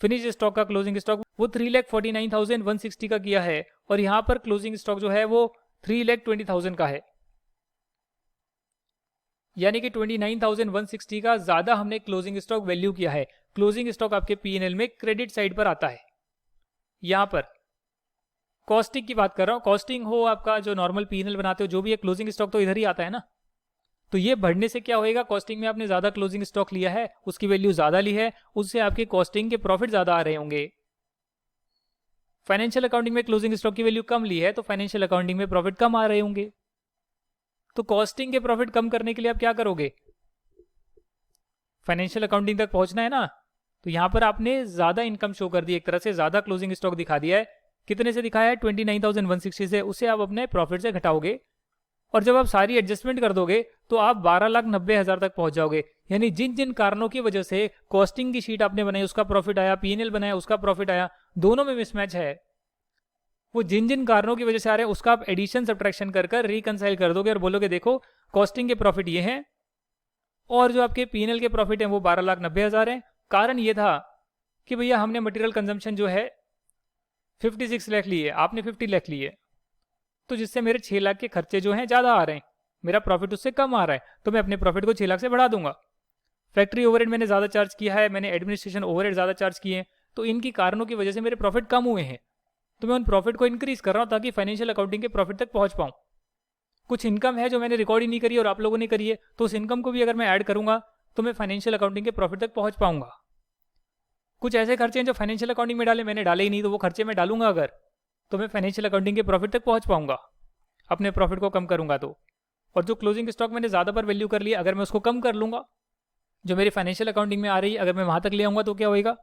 फिनिश स्टॉक का क्लोजिंग स्टॉक वो 3,49,160 का किया है, और यहाँ पर क्लोजिंग स्टॉक जो है वो 3,20,000 का है, यानी कि 29,160 का ज्यादा हमने क्लोजिंग स्टॉक वैल्यू किया है। क्लोजिंग स्टॉक आपके P&L में क्रेडिट साइड पर आता है। यहां पर कॉस्टिंग की बात कर रहा हूं, कॉस्टिंग हो आपका जो नॉर्मल P&L बनाते हो, जो भी है क्लोजिंग स्टॉक तो इधर ही आता है ना। तो ये बढ़ने से क्या होएगा, कॉस्टिंग में आपने ज्यादा क्लोजिंग स्टॉक लिया है, उसकी वैल्यू ज्यादा ली है, उससे आपके कॉस्टिंग के प्रॉफिट ज्यादा आ रहे होंगे। फाइनेंशियल अकाउंटिंग में क्लोजिंग स्टॉक की वैल्यू कम ली है, तो फाइनेंशियल अकाउंटिंग में प्रॉफिट कम आ रहे होंगे। तो कॉस्टिंग के प्रॉफिट कम करने के लिए आप क्या करोगे, फाइनेंशियल अकाउंटिंग तक पहुंचना है ना। तो यहां पर आपने ज्यादा इनकम शो कर दी, एक तरह से ज्यादा क्लोजिंग स्टॉक दिखा दिया है। कितने से दिखाया है, 29,160 से, उसे आप अपने प्रॉफिट से घटाओगे, और जब आप सारी एडजस्टमेंट कर दोगे तो आप 12,90,000 तक पहुंच जाओगे। यानी जिन जिन कारणों की वजह से कॉस्टिंग की शीट आपने बनाई उसका प्रॉफिट आया, P&L बनाया उसका प्रॉफिट आया, दोनों में मिसमैच है, वो जिन जिन कारणों की वजह से आ रहे हैं उसका आप एडिशन सब्ट्रैक्शन कर रिकंसाइल कर दोगे और बोलोगे देखो कॉस्टिंग के प्रॉफिट ये हैं और जो आपके P&L के प्रॉफिट हैं वो 12,90,000 हैं। कारण ये था कि भैया हमने मटेरियल कंजम्पशन जो है 56 लाख ली है, आपने 50 लाख ली है, तो जिससे मेरे 6 लाख के खर्चे जो हैं ज़्यादा आ रहे हैं, मेरा प्रॉफिट उससे कम आ रहा है, तो मैं अपने प्रॉफिट को 6 लाख से बढ़ा दूंगा। फैक्ट्री ओवरहेड मैंने ज़्यादा चार्ज किया है, मैंने एडमिनिस्ट्रेशन ओवरहेड ज़्यादा चार्ज किए हैं, तो इनकी कारणों की वजह से मेरे प्रॉफिट कम हुए हैं, तो मैं उन प्रॉफिट को इंक्रीज कर रहा हूँ ताकि फाइनेंशियल अकाउंटिंग के प्रॉफिट तक पहुँच पाऊँ। कुछ इनकम है जो मैंने रिकॉर्ड ही नहीं करी और आप लोगों ने करी है, तो उस इनकम को भी अगर मैं ऐड करूंगा तो मैं फाइनेंशियल अकाउंटिंग के प्रॉफिट तक पहुंच पाऊंगा। कुछ ऐसे खर्चे हैं जो फाइनेंशियल अकाउंटिंग में डाले, मैंने डाले ही नहीं, तो वो खर्चे मैं डालूंगा अगर, तो मैं फाइनेंशियल अकाउंटिंग के प्रॉफिट तक पहुंच पाऊंगा अपने प्रॉफिट को कम करूंगा तो। और जो क्लोजिंग स्टॉक मैंने ज़्यादा पर वैल्यू कर लिया, अगर मैं उसको कम कर लूंगा, जो मेरी फाइनेंशियल अकाउंटिंग में आ रही है अगर मैं वहां तक ले आऊँगा तो क्या होएगा,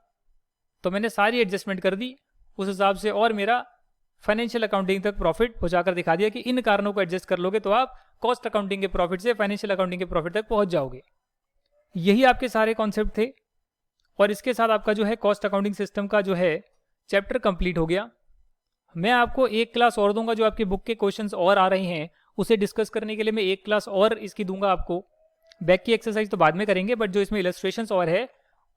तो मैंने सारी एडजस्टमेंट कर दी उस हिसाब से और मेरा फाइनेंशियल अकाउंटिंग तक प्रॉफिट पहुंचाकर दिखा दिया कि इन कारणों को एडजस्ट कर लोगे तो आप कॉस्ट अकाउंटिंग के प्रॉफिट से फाइनेंशियल अकाउंटिंग के प्रॉफिट तक पहुंच जाओगे। यही आपके सारे कॉन्सेप्ट थे और इसके साथ आपका जो है कॉस्ट अकाउंटिंग सिस्टम का जो है चैप्टर कंप्लीट हो गया। मैं आपको एक क्लास और दूंगा, जो आपकी बुक के क्वेश्चंस और आ रहे हैं उसे डिस्कस करने के लिए मैं एक क्लास और इसकी दूंगा आपको। बैक की एक्सरसाइज तो बाद में करेंगे, बट जो इसमें इलस्ट्रेशंस और है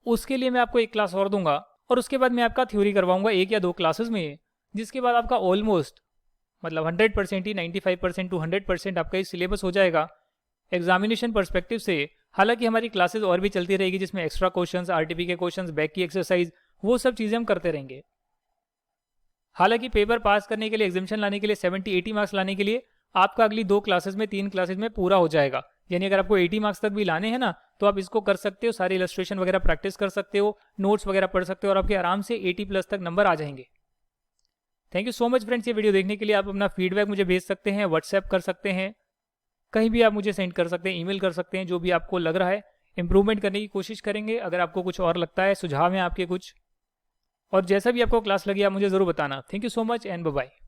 उसके लिए मैं आपको एक क्लास और दूंगा, और उसके बाद मैं आपका थ्योरी करवाऊंगा 1 या 2 क्लासेस में, जिसके बाद आपका ऑलमोस्ट मतलब 100% ही 95% टू 100% आपका ये सिलेबस हो जाएगा एग्जामिनेशन पर्सपेक्टिव से। हालांकि हमारी क्लासेस और भी चलती रहेगी जिसमें एक्स्ट्रा क्वेश्चंस, आरटीपी के क्वेश्चंस, बैक की एक्सरसाइज, वो सब चीज़ें हम करते रहेंगे। हालांकि पेपर पास करने के लिए, एग्जामिशन लाने के लिए, 70-80 मार्क्स लाने के लिए आपका अगली 2 क्लासेस में, 3 क्लासेस में पूरा हो जाएगा। यानी अगर आपको 80 मार्क्स तक भी लाने हैं ना, तो आप इसको कर सकते हो, सारे इलस्ट्रेशन वगैरह प्रैक्टिस कर सकते हो, नोट्स वगैरह पढ़ सकते हो और आपके आराम से 80+ तक नंबर आ जाएंगे। Thank you so much friends ये वीडियो देखने के लिए। आप अपना फीडबैक मुझे भेज सकते हैं, व्हाट्सएप कर सकते हैं, कहीं भी आप मुझे सेंड कर सकते हैं, ईमेल कर सकते हैं, जो भी आपको लग रहा है। इंप्रूवमेंट करने की कोशिश करेंगे। अगर आपको कुछ और लगता है, सुझाव है आपके कुछ, और जैसा भी आपको क्लास लगी आप मुझे ज़रूर बताना। Thank you so much and bye bye.